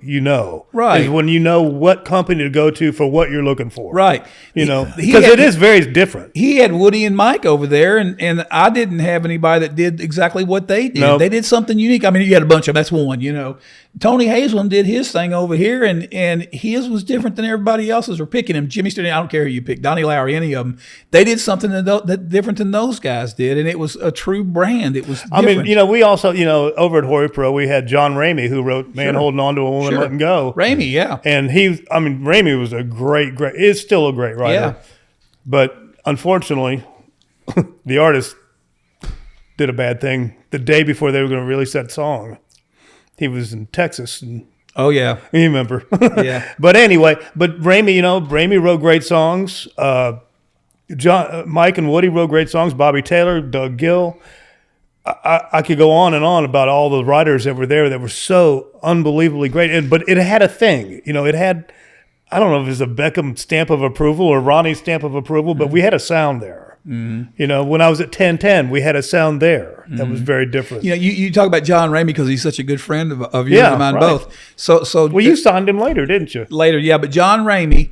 Right. Is when you know what company to go to for what you're looking for. Right. Because He it is very different. He had Woody and Mike over there, and I didn't have anybody that did exactly what they did. Nope. They did something unique. I mean, you had a bunch of them. That's one, Tony Hazelton did his thing over here, and his was different than everybody else's. Or picking him. Jimmy Stewart, I don't care who you pick, Donnie Lowry, any of them. They did something that different than those guys did, and it was a true brand. It was different. I mean, we also, over at Hori Pro, we had John Ramey who wrote Man Holding On to a Woman Letting Go. Ramey, yeah. And Ramey was a great, is still a great writer. Yeah. But unfortunately, the artist did a bad thing the day before they were going to release that song. He was in Texas, and Oh, yeah. you remember. Yeah. But anyway, Ramey wrote great songs. Mike and Woody wrote great songs. Bobby Taylor, Doug Gill. I could go on and on about all the writers that were there that were so unbelievably great. But it had a thing. It had, I don't know if it was a Beckham stamp of approval or Ronnie's stamp of approval, but we had a sound there. Mm-hmm. When I was at 1010, we had a sound there that was very different. You talk about John Ramey because he's such a good friend of yours and mine both. So well, you signed him later, didn't you? Later, yeah. But John Ramey,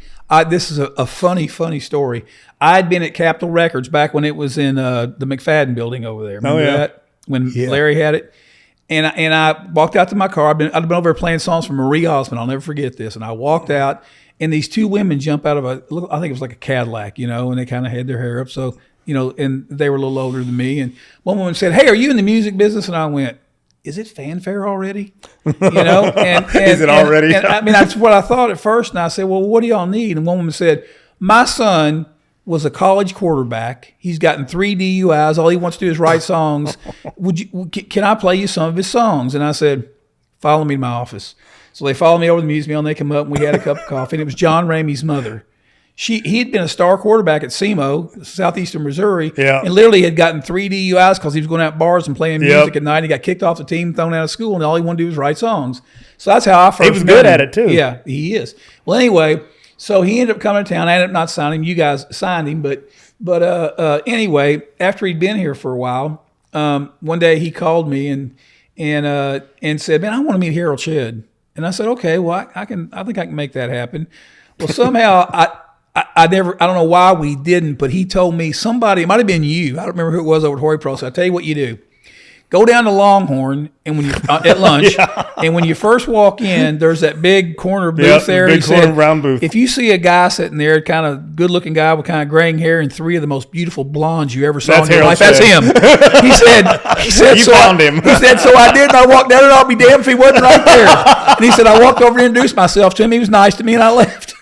this is a funny story. I'd been at Capitol Records back when it was in the McFadden building over there. Remember that? When Larry had it? And I walked out to my car. I'd been over there playing songs from Marie Osmond. I'll never forget this. And I walked out, and these two women jump out of I think it was like a Cadillac, and they kind of had their hair up. So and they were a little older than me. And one woman said, "Hey, are you in the music business?" And I went, "Is it fanfare already?" And Is it already? And I mean, that's what I thought at first. And I said, "Well, what do y'all need?" And one woman said, "My son was a college quarterback. He's gotten 3 DUIs. All he wants to do is write songs. Can I play you some of his songs?" And I said, "Follow me to my office." So they followed me over to the museum. They come up and we had a cup of coffee. And it was John Ramey's mother. He had been a star quarterback at SEMO, southeastern Missouri, and literally had gotten 3 DUIs because he was going out bars and playing music at night. He got kicked off the team, thrown out of school, and all he wanted to do was write songs. So that's how I first. He was good at it too. Yeah, he is. Well, anyway, so he ended up coming to town. I ended up not signing him. You guys signed him, but anyway, after he'd been here for a while, one day he called me and said, "Man, I want to meet Harold Shedd." And I said, "Okay, well, I think I can make that happen." Well, somehow I don't know why we didn't, but he told me somebody, it might have been you. I don't remember who it was over at Horry Pro. So I tell you what you do. Go down to Longhorn and when you at lunch, and when you first walk in, there's that big corner booth there. Big corner round booth. If you see a guy sitting there, kind of good-looking guy with kind of graying hair and 3 of the most beautiful blondes you ever saw in your life, that's him. He said, You so found him. He said, so I did, and I walked down, and I'll be damned if he wasn't right there. And he said, I walked over and introduced myself to him. He was nice to me, and I left.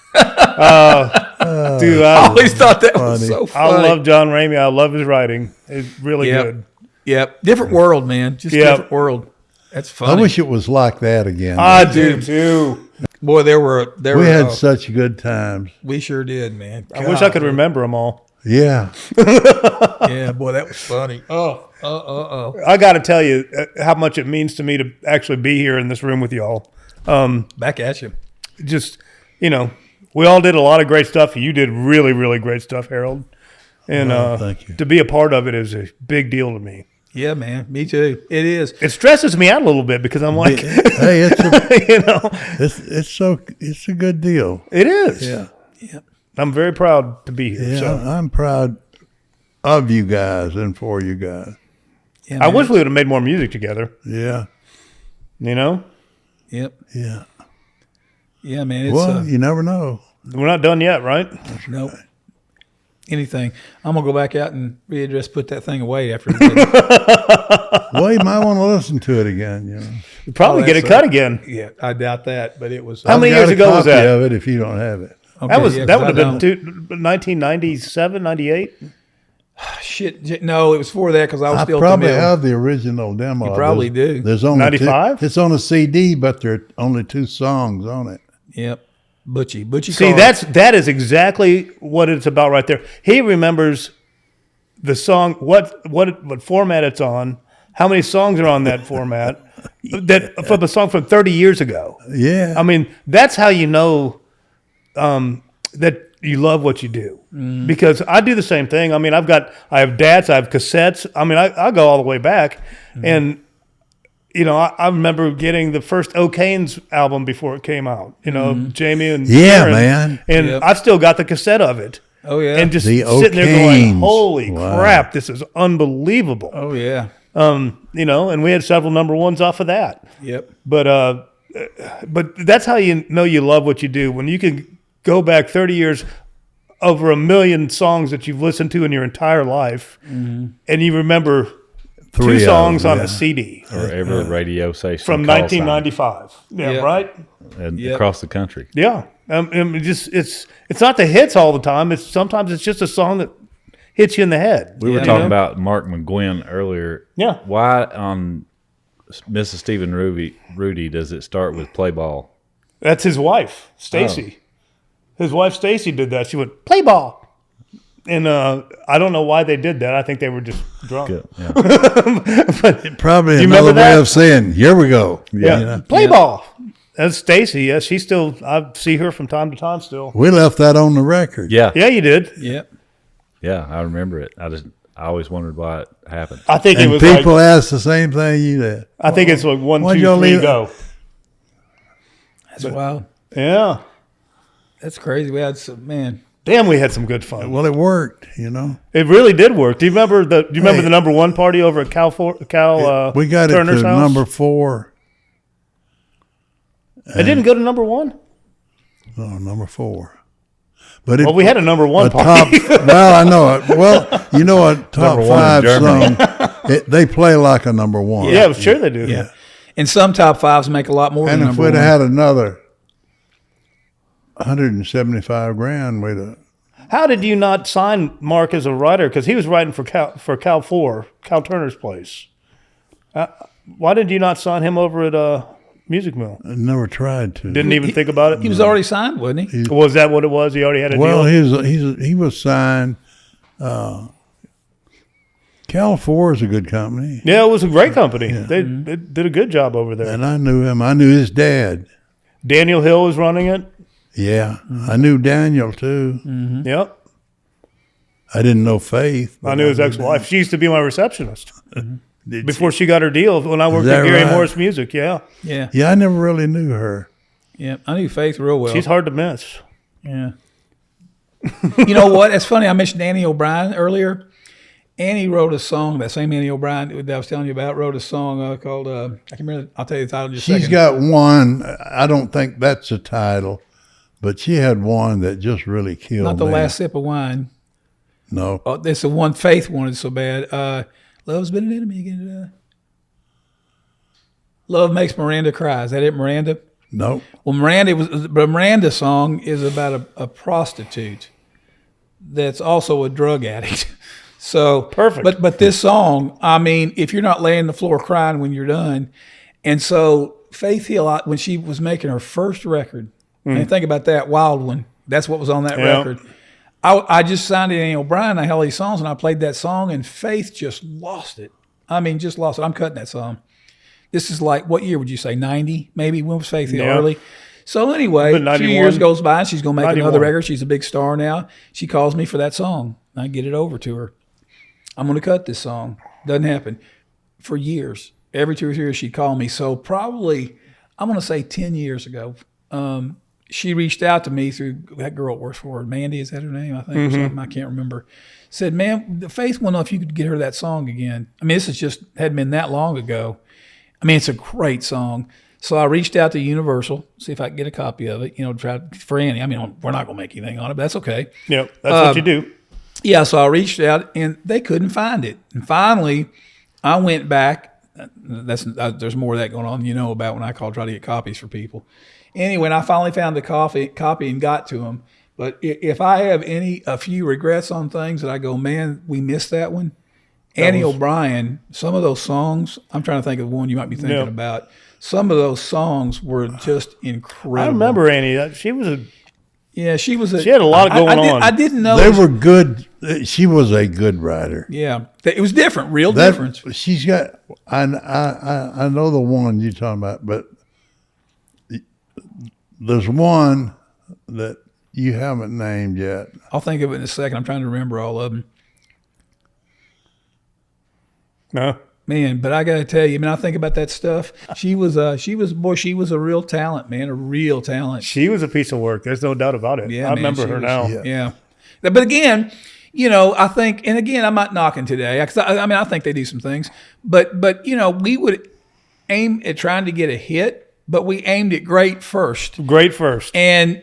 Dude, I always thought that was so funny. I love John Ramey. I love his writing. It's really good. Yep. Different world, man. Just different world. That's funny. I wish it was like that again. I do too. Boy, we had such good times. We sure did, man. I wish I could remember them all. Yeah. Yeah, boy, that was funny. I got to tell you how much it means to me to actually be here in this room with y'all. Back at you. Just, we all did a lot of great stuff. You did really, really great stuff, Harold. And thank you. To be a part of it is a big deal to me. Yeah, man. Me too. It is. It stresses me out a little bit because I'm like, hey, it's a good deal. It is. Yeah. Yeah. I'm very proud to be here. Yeah, So. I'm proud of you guys and for you guys. Yeah, I wish we would have made more music together. Yeah. Yep. Yeah. Yeah, man. It's, Well, you never know. We're not done yet, right? Nope. Anything. I'm going to go back out and put that thing away after this. Well, you might want to listen to it again. We'll probably get it cut again. Yeah, I doubt that, but it was. How many years ago was that? Of it if you don't have it. Okay, that would have been 1997, 98? Shit, no, it was for that because I was still. I probably have the original demo. You probably do. There's only 95? It's on a CD, but there are only 2 songs on it. Yep. Butchie. See, that is exactly what it's about right there. He remembers the song, what format it's on, how many songs are on that format, that from a song from 30 years ago. Yeah. I mean, that's how you know that you love what you do. Because I do the same thing. I mean, I have DATs, I have cassettes. I mean, I go all the way back, and. I remember getting the first O'Kane's album before it came out. Jamie and Karen, man, and I've still got the cassette of it. Oh yeah, and just the sitting there going, O'Kanes. "Holy crap, this is unbelievable." Oh yeah. And we had several number ones off of that. Yep. But that's how you know you love what you do when you can go back 30 years, over 1 million songs that you've listened to in your entire life, and you remember. 2 songs on a CD. Or every radio station. From 1995. Yeah, right? And across the country. Yeah. It's not the hits all the time. Sometimes it's just a song that hits you in the head. We were talking about Mark McGuinn earlier. Yeah. Why on Mrs. Stephen Rudy does it start with play ball? That's his wife, Stacy. His wife, Stacy, did that. She went, play ball. And I don't know why they did that. I think they were just drunk. Good. Yeah. But probably you another remember that? way of saying, here we go. Yeah. Play ball. That's Stacy. Yeah, she's still, I see her from time to time still. We left that on the record. Yeah. Yeah, you did. Yep. Yeah, I remember it. I always wondered why it happened. I think it was people ask the same thing you did. I think it's like 1, 2, why'd y'all 3, leave go. That's wild. Yeah. That's crazy. We had some, man. Damn, we had some good fun. Well, it worked, It really did work. Do you remember the number 1 party over at Cal we got Turner's it to house? number 4. It didn't go to number 1? No, number 4. But Well, we had a number one top. party. Well, I know it. Well, you know a top Number one in five Germany. song. They play like a number one. Yeah, sure they do. Yeah. And some top fives make a lot more And than if number we'd one. have had another 175 grand, we'd have. How did you not sign Mark as a writer? Because he was writing for Cal Turner's place. Why did you not sign him over at Music Mill? I never tried to. Didn't even think about it. He was already signed, wasn't he? Was that what it was? He already had a Well, deal. he was signed. Cal 4 is a good company, Yeah, it was a great company. They did a good job over there. and I knew him. I knew his dad. Daniel Hill was running it. Yeah, I knew Daniel too. Yep. I didn't know Faith. I knew his ex-wife. She used to be my receptionist Did before she got her deal when I worked Is at that Gary right? Morris Music. Yeah. Yeah. Yeah, I never really knew her. Yeah. I knew Faith real well. She's hard to miss. Yeah. You know what? It's funny. I mentioned Annie O'Brien earlier. Annie wrote a song, that same Annie O'Brien that I was telling you about, wrote a song called, I can remember, I'll tell you the title in just a She's second. got one. I don't think that's a title, but she had one that just really killed Not the me. last sip of wine. No. Oh, it's the one Faith wanted so bad. Love's been an enemy again. Love makes Miranda cry. Is that it, Miranda? No. Well, Miranda song is about a prostitute that's also a drug addict. So Perfect. But this song, I mean, if you're not laying on the floor crying when you're done, and so Faith Hill, when she was making her first record, and think about that, Wild One. That's what was on that Yeah. record. I just signed Annie O'Brien. I held these songs, and I played that song, and Faith just lost it. I mean, just lost it. I'm cutting that song. This is like, what year would you say? 90, maybe? When was Faith Hill? Yeah. Early. So anyway, But a few 91. years goes by, and she's going to make 91. another record. She's a big star now. She calls me for that song. I get it over to her. I'm going to cut this song. Doesn't happen. For years. Every 2 or 3 years she'd call me. So probably, I'm going to say 10 years ago, she reached out to me through that girl that works for her. Mandy, is that her name? I think. Or something. I can't remember. Said, man, the Faith wanted to know if you could get her that song again. I mean, this is just hadn't been that long ago. I mean, it's a great song. So I reached out to Universal, see if I could get a copy of it, try for Annie. I mean, we're not going to make anything on it, but that's okay. Yep. That's what you do. Yeah, so I reached out, and they couldn't find it. And finally, I went back. There's more of that going on, about when I try to get copies for people. Anyway, and I finally found the copy and got to them. But if I have a few regrets on things that I go, man, we missed that one. Annie O'Brien, some of those songs, I'm trying to think of one you might be thinking about. Some of those songs were just incredible. I remember Annie. She was she was. She had a lot going on. I didn't know They were good. She was a good writer. Yeah, it was different, real difference. She's got. I know the one you're talking about, but there's one that you haven't named yet. I'll think of it in a second. I'm trying to remember all of them. no. Man, but I got to tell you, I think about that stuff. She was a real talent, man, a real talent. She was a piece of work. There's no doubt about it. Yeah, I man, remember she her was- now. Yeah. But again, I think, and again, I'm not knocking today. 'Cause I think they do some things, but we would aim at trying to get a hit, but we aimed it great first. Great first. And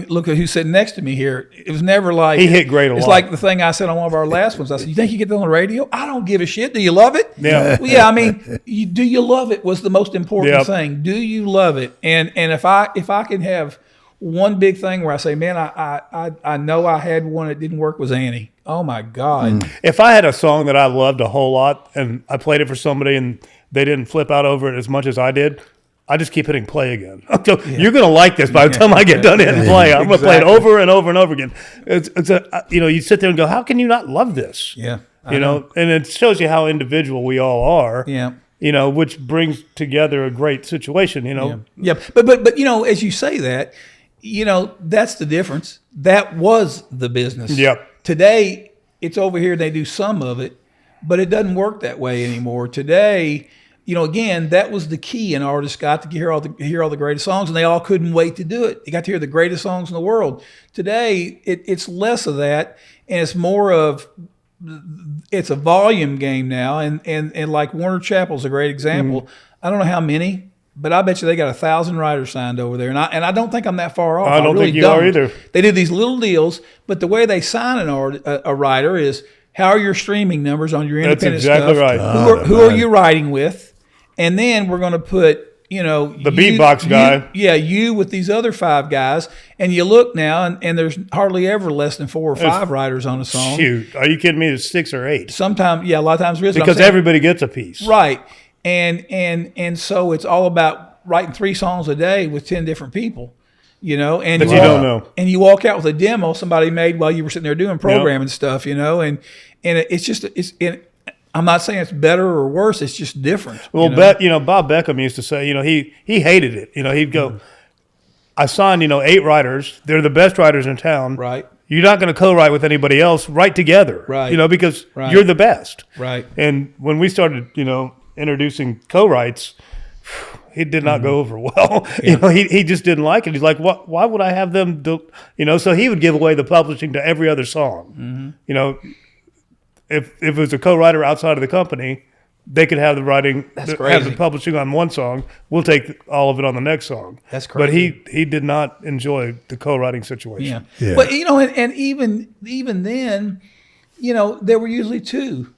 look at who's sitting next to me here. It was never like He hit great a It's lot. like the thing I said on one of our last ones. I said, "You think you get that on the radio? I don't give a shit. Do you love it?" Yeah. Well, yeah. Do you love it was the most important Yep. thing. Do you love it? And if I can have one big thing where I say, man, I know I had one that didn't work was Annie. Oh my God. If I had a song that I loved a whole lot and I played it for somebody and they didn't flip out over it as much as I did, I just keep hitting play again. You're going to like this by the time I get done hitting play. I'm going to play it over and over and over again. You sit there and go, how can you not love this? Yeah. And it shows you how individual we all are. Yeah. Which brings together a great situation. Yeah. But as you say that, that's the difference. That was the business. Yep. Today, it's over here. They do some of it, but it doesn't work that way anymore. Today, again, that was the key. An artist got to hear all the greatest songs, and they all couldn't wait to do it. They got to hear the greatest songs in the world. Today, it's less of that, and it's more of it's a volume game now. And like Warner Chappell's a great example. I don't know how many, but I bet you they got 1,000 writers signed over there, and I don't think I'm that far off. I don't really think you are either. They do these little deals, but the way they sign a writer is how are your streaming numbers on your independent That's exactly stuff? right. Who are you writing with? And then we're going to put the beatbox guy. You with these other 5 guys, and you look now, and there's hardly ever less than 4 or 5 writers on a song. Shoot, are you kidding me? There's 6 or 8. Sometimes, a lot of times there is. Because everybody gets a piece. Right. And so it's all about writing 3 songs a day with 10 different people, and That you don't know. And you walk out with a demo somebody made while you were sitting there doing programming stuff, and it's just I'm not saying it's better or worse. It's just different. Well, Bob Beckham used to say, he hated it. He'd go, I signed, 8 writers. They're the best writers in town. Right. You're not going to co-write with anybody else. Write together. Right. Because you're the best. Right. And when we started, introducing co-writes, it did not go over well. Yeah. He just didn't like it. He's like, why would I have them do, so he would give away the publishing to every other song. If it was a co-writer outside of the company, they could have the writing, That's have crazy. the publishing on one song. We'll take all of it on the next song. That's But crazy. he did not enjoy the co-writing situation. Yeah. But and even then, there were usually 2.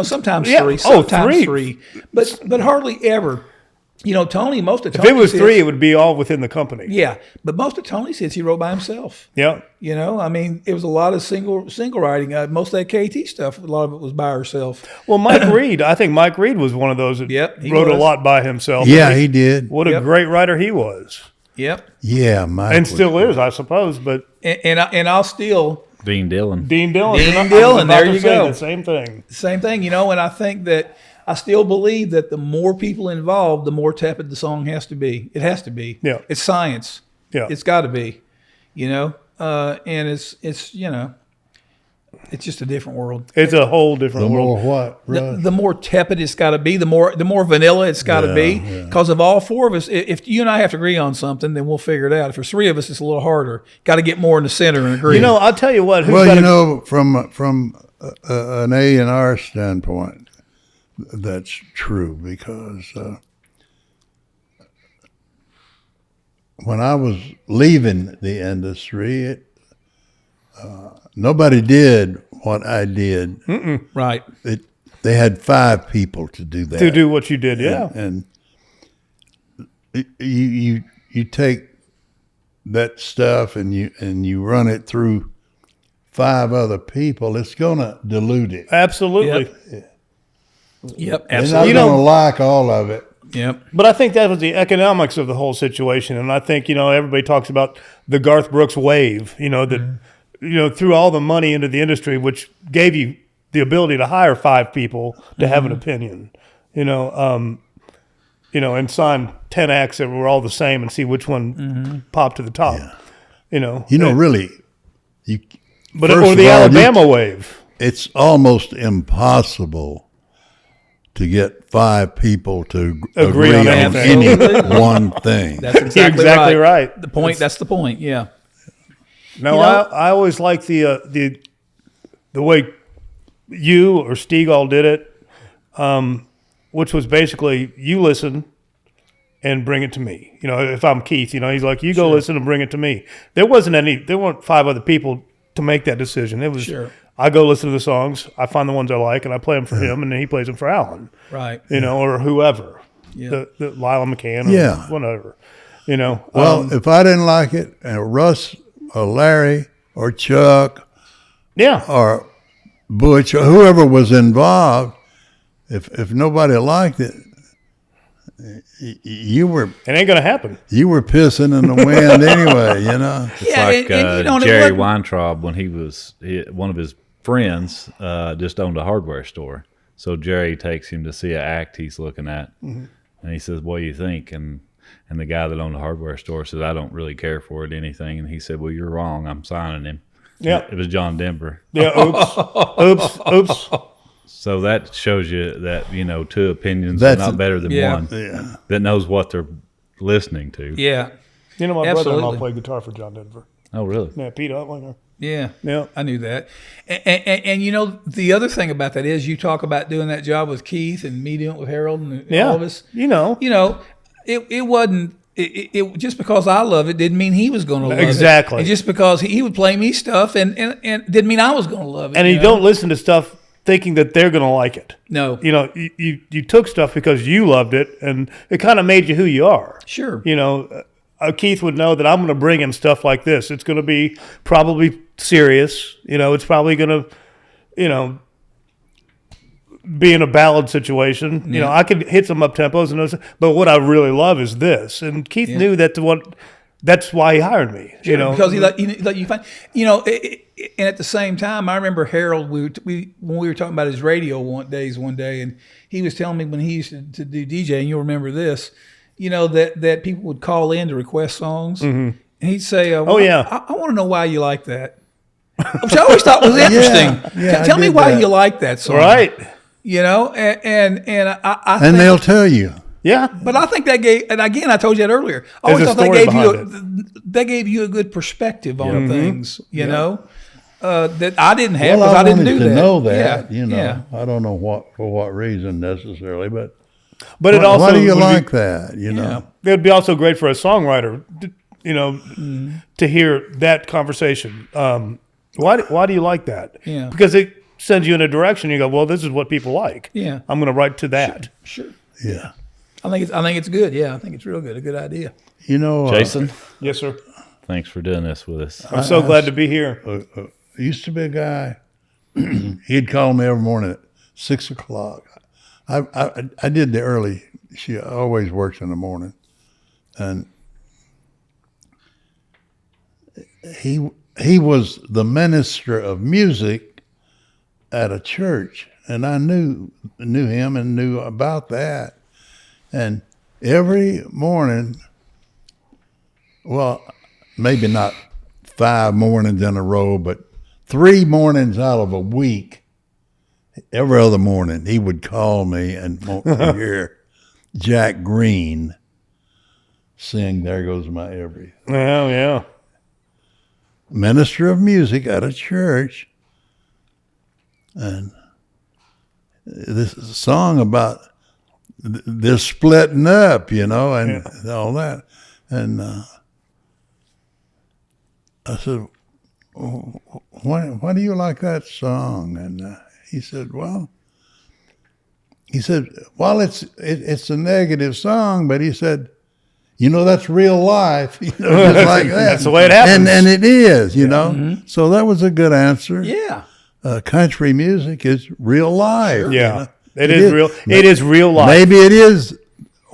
Sometimes 3, sometimes 3, but hardly ever. Tony, most of If Tony's it was hits, 3, it would be all within the company. yeah, but most of Tony's hits he wrote by himself. Yeah. It was a lot of single writing. Most of that KT stuff, a lot of it was by herself. Well, Mike Reed, I think Mike Reed was one of those that Yep, he wrote a was. lot by himself. Yeah, he did. What a Yep. great writer he was. Yep, Yeah, Mike. And was still good. is, I suppose. But and I'll still Dean Dillon. Dean Dillon. Dean I was Dillon, about there to you say go. The same thing. same thing, and I think that I still believe that the more people involved, the more tepid the song has to be. It has to be. Yeah. It's science. Yeah. It's got to be, and it's it's just a different world. It's a whole different The more world. what? Russ? The more tepid it's got to be, the more vanilla it's got to be. Because of all 4 of us, if you and I have to agree on something, then we'll figure it out. If there's 3 of us, it's a little harder. Got to get more in the center and agree. I'll tell you what. Well, from an A&R standpoint, that's true because when I was leaving the industry, nobody did what I did. right. They had 5 people to do that. to do what you did, yeah. And you take that stuff and you run it through 5 other people, it's gonna dilute it. Absolutely. Yep. They're not Absolutely. gonna like all of it. Yep. But I think that was the economics of the whole situation. And I think, everybody talks about the Garth Brooks wave, that, threw all the money into the industry, which gave you the ability to hire 5 people to have an opinion, and sign 10 acts that were all the same and see which one popped to the top, Really, But first or the of all, Alabama wave. it's almost impossible to get 5 people to agree on on anything. any one thing. That's exactly, You're exactly right. The point. That's the point. Yeah. No, I always like the way you or Stegall did it, which was basically you listen and bring it to me. If I'm Keith, he's like, you go listen and bring it to me. There weren't 5 other people to make that decision. It was I go listen to the songs, I find the ones I like, and I play them for him, and then he plays them for Alan. Right. Or whoever, Yeah. the Lila McCann, or whatever. Well, if I didn't like it, and Russ or Larry or Chuck yeah, or Butch or whoever was involved, if nobody liked it, you were it ain't gonna happen. pissing in the wind anyway, It's Yeah, like and it Jerry wasn't- Weintraub when one of his friends just owned a hardware store. So Jerry takes him to see an act he's looking at, and he says, "What do you think?" And the guy that owned the hardware store says, "I don't really care for it, anything." And he said, "Well, you're wrong. I'm signing him." Yeah. It was John Denver. Yeah, oops. So that shows you that, 2 opinions That's are not better than yeah. one Yeah. that knows what they're listening to. Yeah. My brother-in-law Absolutely. played guitar for John Denver. Oh, really? Yeah, Pete Uttlinger. Yeah. Yeah. I knew that. And the other thing about that is you talk about doing that job with Keith and me doing it with Harold and all of us. it wasn't. It just because I love it didn't mean he was going to love it. Exactly. And just because he would play me stuff and didn't mean I was going to love it. And you don't listen to stuff thinking that they're going to like it. No. You know, you took stuff because you loved it, and it kind of made you who you are. Sure. You know, Keith would know that I'm going to bring him stuff like this. It's going to be probably serious. You know, it's probably going to, you know, be in a ballad situation. You know, I could hit some up tempos, but what I really love is this. And Keith knew that's why he hired me. Sure, you know, because he let you find. You know, and at the same time, I remember Harold. When we were talking about his radio one day, and he was telling me when he used to do DJ, and you'll remember this. You know that people would call in to request songs, and he'd say, "Oh yeah, I want to know why you like that," which I always thought was interesting. Tell me why you like that song, right? You know, and I and they'll tell you. Yeah, but I think that gave, and again, I told you that earlier. I always thought that gave you a good perspective on things. You know, that I didn't have because I didn't do that. Know that, you know, I don't know for what reason necessarily, but it also. Why do you like that? You know, it would be also great for a songwriter, you know, to hear that conversation. Why do you like that? Yeah, because it sends you in a direction. You go, well, this is what people like. Yeah, I'm going to write to that. Sure. Yeah. I think it's good. Yeah, I think it's real good. A good idea. You know, Jason. Yes, sir. Thanks for doing this with us. I'm so glad to be here. Used to be a guy. He'd call me every morning at 6 o'clock. I did the early. She always works in the morning, and he was the minister of music at a church, and I knew him and knew about that. And every morning, well, maybe not 5 mornings in a row, but 3 mornings out of a week, every other morning, he would call me and want to hear Jack Green sing "There Goes My Everything." Oh, yeah. Minister of music at a church. And this is a song about they're splitting up, you know, and all that. And I said, why do you like that song? And he said, well, it's a negative song, but he said, you know, that's real life, you know, just like that. That's the way it happens. And it is, you know. So that was a good answer. Yeah. Country music is real life. Sure. Yeah. You know? It is real. It is real life. Maybe it is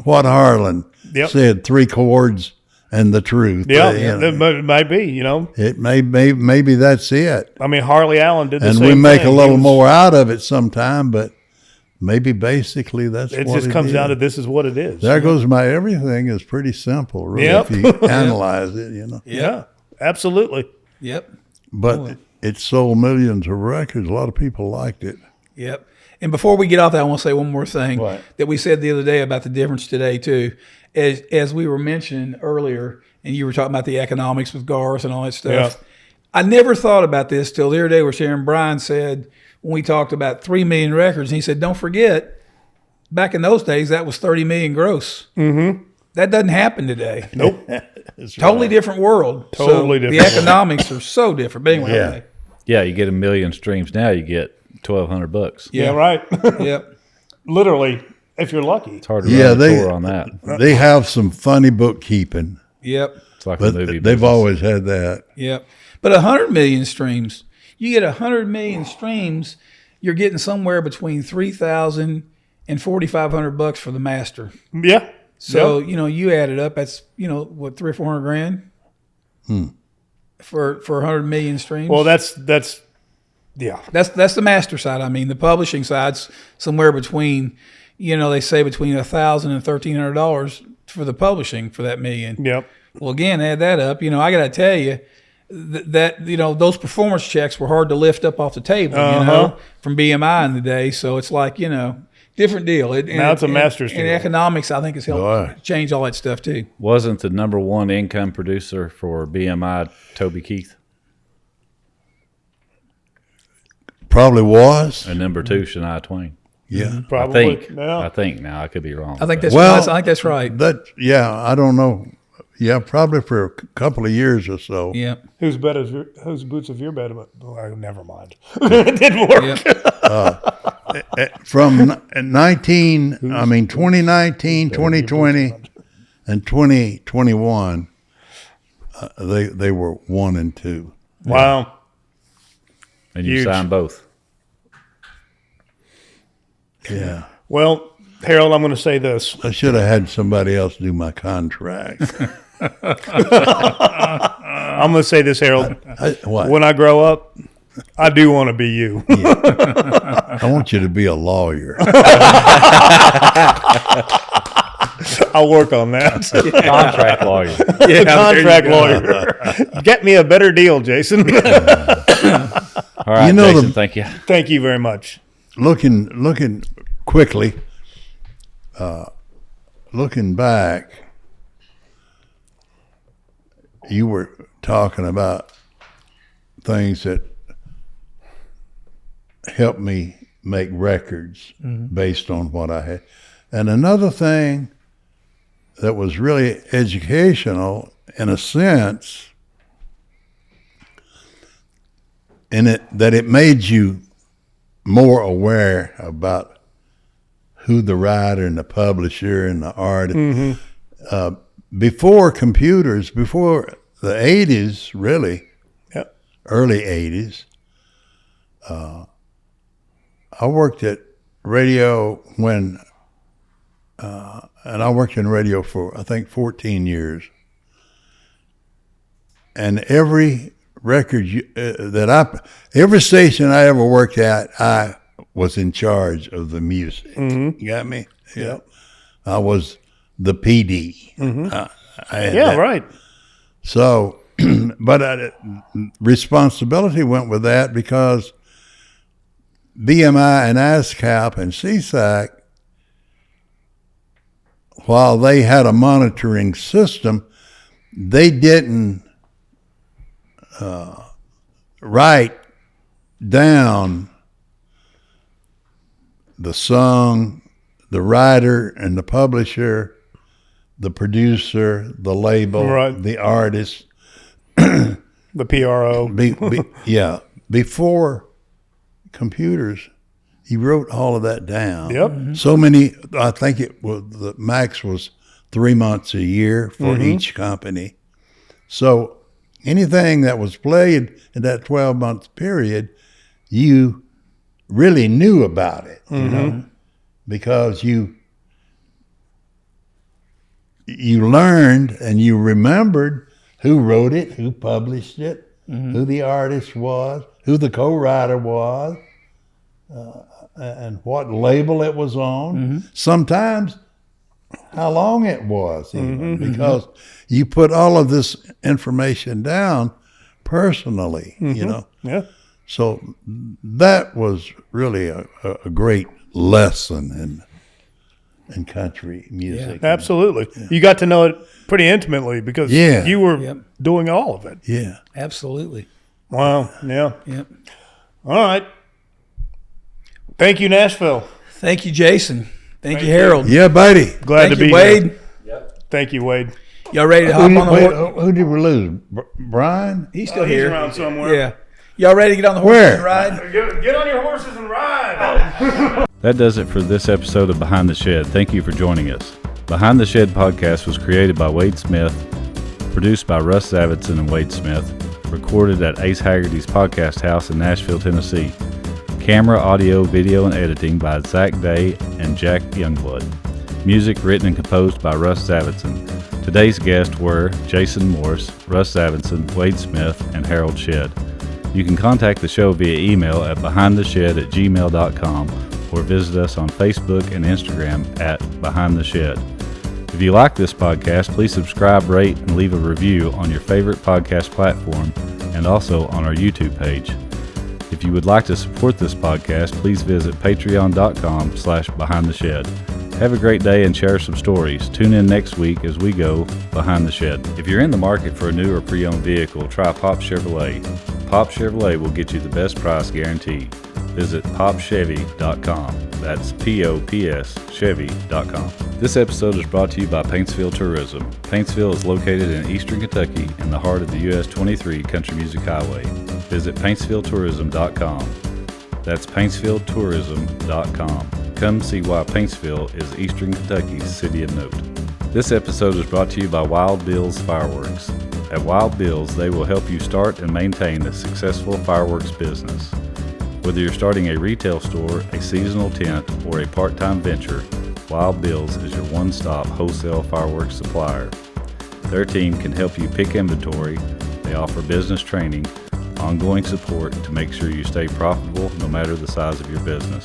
what Harlan said, 3 chords and the truth. Yeah, it might be, you know. It maybe that's it. I mean, Harley Allen did the same thing. And we make thing. a little more out of it sometime, but maybe basically that's what it is. It just comes down to this is what it is. There Goes My Everything is pretty simple, really, if you analyze it, you know. Yeah, absolutely. Yep. But it sold millions of records. A lot of people liked it. Yep. And before we get off that, I want to say one more thing What? that we said the other day about the difference today, too. As we were mentioning earlier, and you were talking about the economics with Garth and all that stuff, I never thought about this till the other day where Sharon Bryan said, when we talked about 3 million records, and he said, don't forget, back in those days, that was 30 million gross. Mm-hmm. That doesn't happen today. Nope. Totally different world. Totally different. The economics are so different. But anyway, okay. Yeah, you get 1 million streams now, you get $1,200. Yeah, right. Yep. Literally, if you're lucky. It's hard to run a tour on that. They have some funny bookkeeping. Yep. It's like But a movie they've business. always had that. Yep. But 100 million streams, you get 100 million streams, you're getting somewhere between $3,000 and $4,500 for the master. Yeah. So, you know, you add it up, that's, you know, what, 300 or 400 grand for 100 million streams. Well, that's that's the master side. I mean, the publishing side's somewhere between, you know, they say between $1,000 and $1,300 for the publishing for that million. Yep. Well, again, add that up. You know, I got to tell you that, you know, those performance checks were hard to lift up off the table, you know, from BMI in the day. So it's like, you know, different deal. Now it's a master's deal. And economics, I think, has helped change all that stuff too. Wasn't the number 1 income producer for BMI Toby Keith? Probably was. And number 2, Shania Twain. Yeah. Probably. I think now I could be wrong. I think but- that's I think that's right. I don't know. Yeah, probably for a couple of years or so. Yeah. Whose boots have your bed? Oh, never mind. It didn't work. Yeah. From 2019, 2020, and 2021, they were 1 and 2. Wow. And you Huge. signed both. Yeah. Well, Harold, I'm going to say this. I should have had somebody else do my contract. I'm going to say this, Harold. What? When I grow up, I do want to be you. I want you to be a lawyer. I'll work on that. Contract lawyer. The contract lawyer. Get me a better deal, Jason. All right, You know Jason, thank you. Thank you very much. Looking quickly, looking back, you were talking about things that helped me make records based on what I had. And another thing that was really educational in a sense, in it that it made you more aware about who the writer and the publisher and the artist. Before computers, before the 80s, really, Yep. early 80s, I worked at radio when, and I worked in radio for, I think, 14 years. And every record every station I ever worked at, I was in charge of the music. You got me? Yep. I was the PD. I had Yeah, that. right. So, but responsibility went with that because BMI and ASCAP and CSAC, while they had a monitoring system, they didn't write down the song, the writer and the publisher, the producer, the label, Right. the artist. The PRO. Yeah, before computers, he wrote all of that down. Yep. So many, I think it was, the max was 3 months a year for each company. So anything that was played in that 12-month period, you really knew about it, you know, because you learned and you remembered who wrote it, who published it, who the artist was, who the co-writer was, and what label it was on. Sometimes how long it was, even, because you put all of this information down personally, you know. Yeah. So that was really a great lesson in country music. Absolutely. You got to know it pretty intimately because Yeah. you were Yep. doing all of it. Yeah. Absolutely. Wow. Yeah. Yep. All right. Thank you, Nashville. Thank you, Jason. Thank you, you. Harold. Yeah, buddy. Glad Thank to you, be Wade. here. Thank you, Wade. Y'all ready to hop on the horse? Who did we lose? Brian? He's still He's here. around somewhere. Yeah. Y'all ready to get on the horse Where? and ride? Get on your horses and ride. That does it for this episode of Behind the Shed. Thank you for joining us. Behind the Shed podcast was created by Wade Smith, produced by Russ Zavitson and Wade Smith, recorded at Ace Haggerty's podcast house in Nashville, Tennessee. Camera, audio, video, and editing by Zach Day and Jack Youngblood. Music written and composed by Russ Zavitson. Today's guests were Jason Morris, Russ Zavitson, Wade Smith, and Harold Shedd. You can contact the show via email at behindtheshed@gmail.com or visit us on Facebook and Instagram at Behind the Shed. If you like this podcast, please subscribe, rate, and leave a review on your favorite podcast platform and also on our YouTube page. If you would like to support this podcast, please visit patreon.com/behindtheshed. Have a great day and share some stories. Tune in next week as we go Behind the Shed. If you're in the market for a new or pre-owned vehicle, try Pop Chevrolet. Pop Chevrolet will get you the best price guaranteed. Visit popchevy.com. That's POPS Chevy.com. This episode is brought to you by Paintsville Tourism. Paintsville is located in eastern Kentucky in the heart of the US 23 Country Music Highway. Visit PaintsvilleTourism.com. That's PaintsvilleTourism.com. Come see why Paintsville is eastern Kentucky's city of note. This episode is brought to you by Wild Bill's Fireworks. At Wild Bill's, they will help you start and maintain a successful fireworks business. Whether you're starting a retail store, a seasonal tent, or a part-time venture, Wild Bill's is your one-stop wholesale fireworks supplier. Their team can help you pick inventory. They offer business training, ongoing support to make sure you stay profitable no matter the size of your business.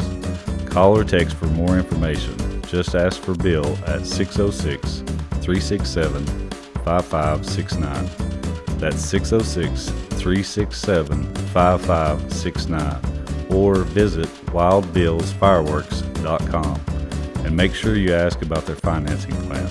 Call or text for more information. Just ask for Bill at 606-367-5569. That's 606-367-5569. Or visit wildbillsfireworks.com and make sure you ask about their financing plan.